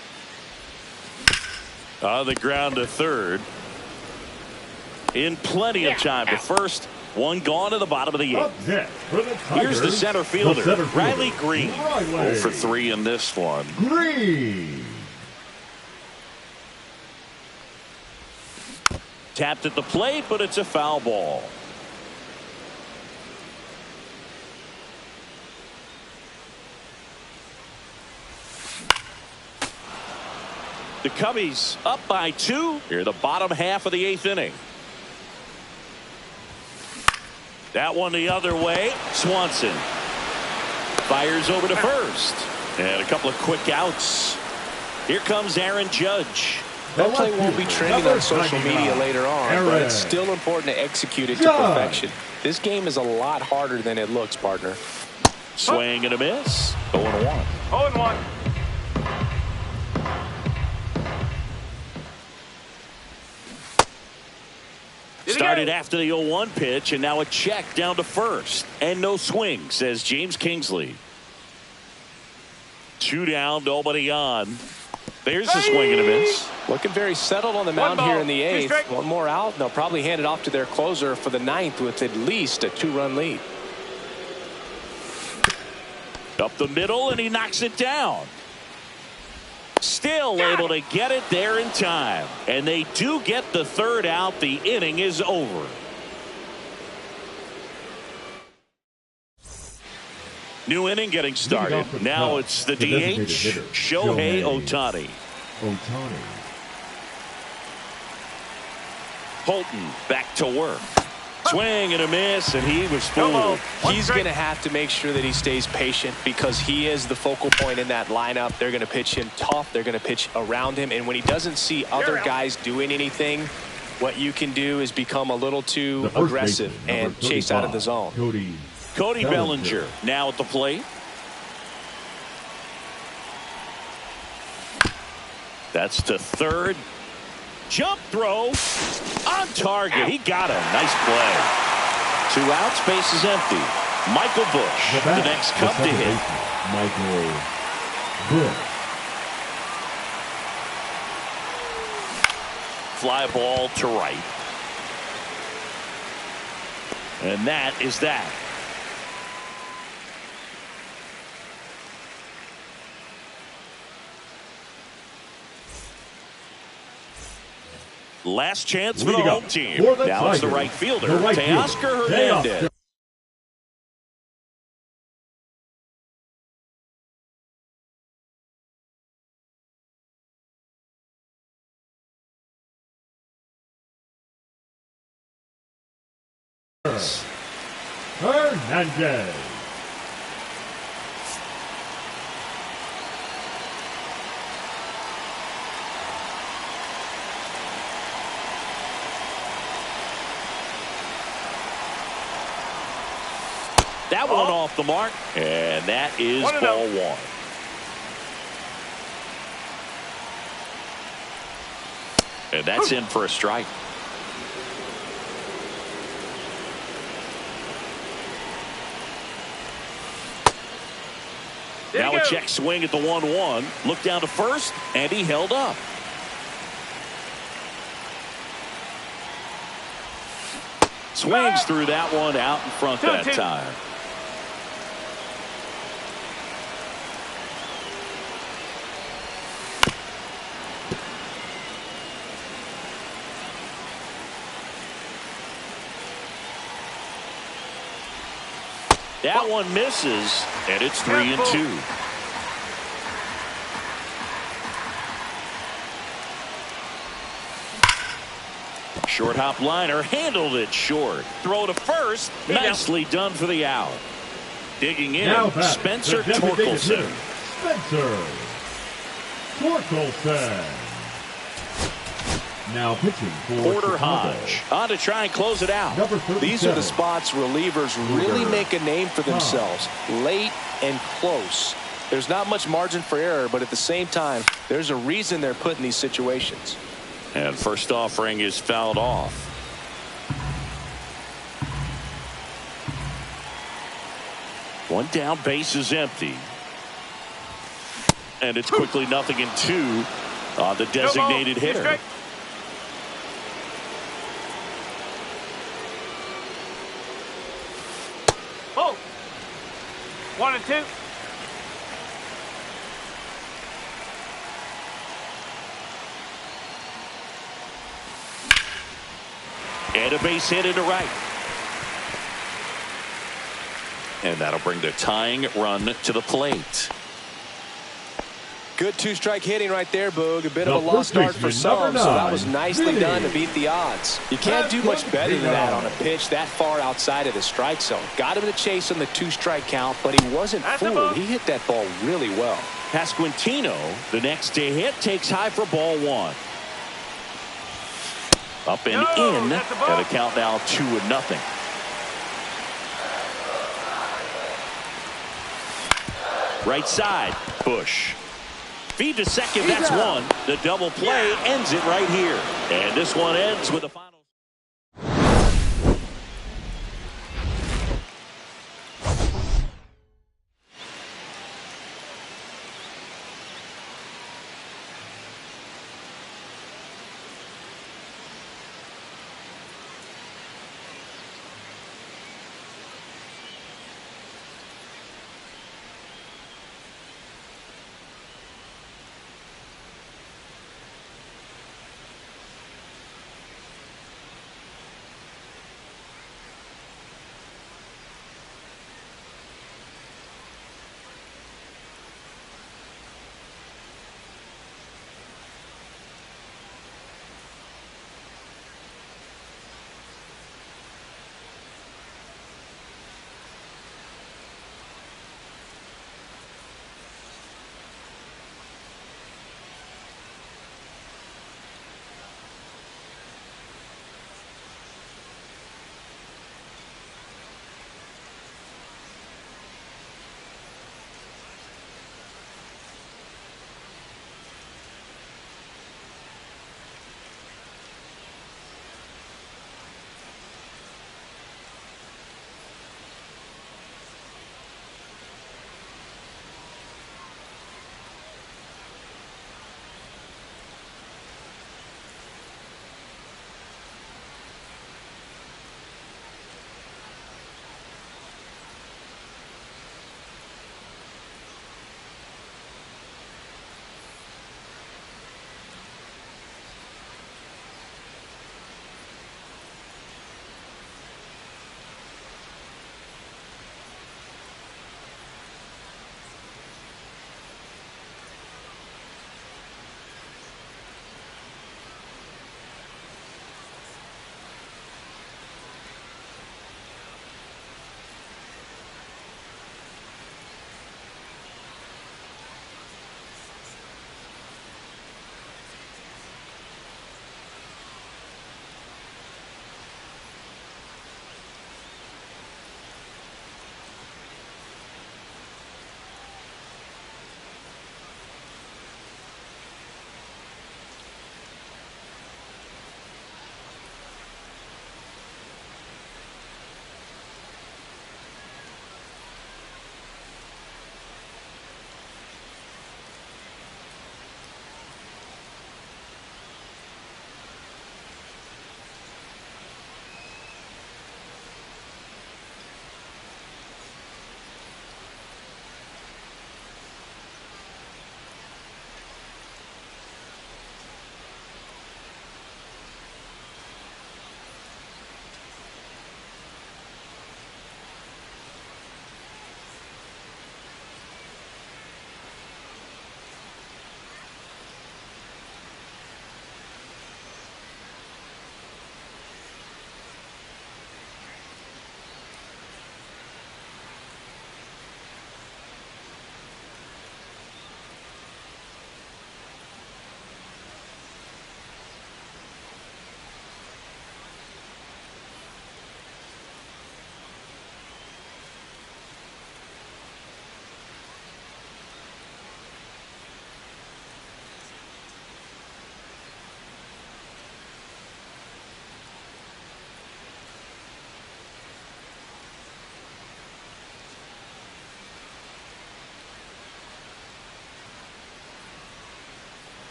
On the ground to third. In plenty of time to first. One gone to the bottom of the Up eighth. next for the Here's the Tigers, center fielder, Riley Green. Riley 0 for 3 in this one. Green. Tapped at the plate, but it's a foul ball. The Cubbies up by 2 here, the bottom half of the 8th inning. That one the other way. Swanson fires over to first, and a couple of quick outs. Here comes Aaron Judge. That play won't be trending on social media later on, but it's still important to execute it to perfection. This game is a lot harder than it looks, partner. Swing and a miss. 0-1. 0-1. Started after the 0-1 pitch, and now a check down to first. And no swing, says James Kingsley. 2 down, nobody on. There's a swing and a miss. Looking very settled on the mound here in the 8th. 2 strikes. One more out, and they'll probably hand it off to their closer for the 9th with at least a 2-run lead. Up the middle, and he knocks it down. Still able to get it there in time. And they do get the 3rd out. The inning is over. New inning getting started. Now it's the DH, Shohei Ohtani. Holton back to work. Swing and a miss, and he was fooled. He's going to have to make sure that he stays patient because he is the focal point in that lineup. They're going to pitch him tough. They're going to pitch around him. And when he doesn't see other guys doing anything, what you can do is become a little too aggressive and chase out of the zone. Cody Bellinger now at the plate. That's to third. Jump throw on target. He got him. Nice play. 2 outs. Base is empty. Michael Busch, the next Cub to hit. Michael Busch. Fly ball to right. And that is that. Last chance for the home team. Now it's the right fielder, Teoscar Hernandez. Hernandez. That one off the mark, and that is ball one. And that's in for a strike. Now a check swing at the 1-1. Look down to first, and he held up. Swings through that one out in front that time. That one misses, and it's 3-2. Short hop liner, handled it short. Throw to first, nicely done for the out. Digging in, Spencer Torkelson. Spencer Torkelson. Now pitching for Porter Chicago. Hodge on to try and close it out. These are the spots relievers really make a name for themselves. Late and close. There's not much margin for error, but at the same time, there's a reason they're put in these situations. And first offering is fouled off. One down, base is empty. And it's quickly 0-2 on the designated hitter. Oh, 1-2. And a base hit into right. And that'll bring the tying run to the plate. Good two-strike hitting right there, Boog. A bit of a lost start for some, so that was nicely done to beat the odds. You can't do much better than that on a pitch that far outside of the strike zone. Got him to chase on the two-strike count, but he wasn't fooled. He hit that ball really well. Pasquantino, the next to hit, takes high for ball one. Up and in, and a count now 2-0. Right side, Bush. Feed to second, that's one. The double play ends it right here. And this one ends with a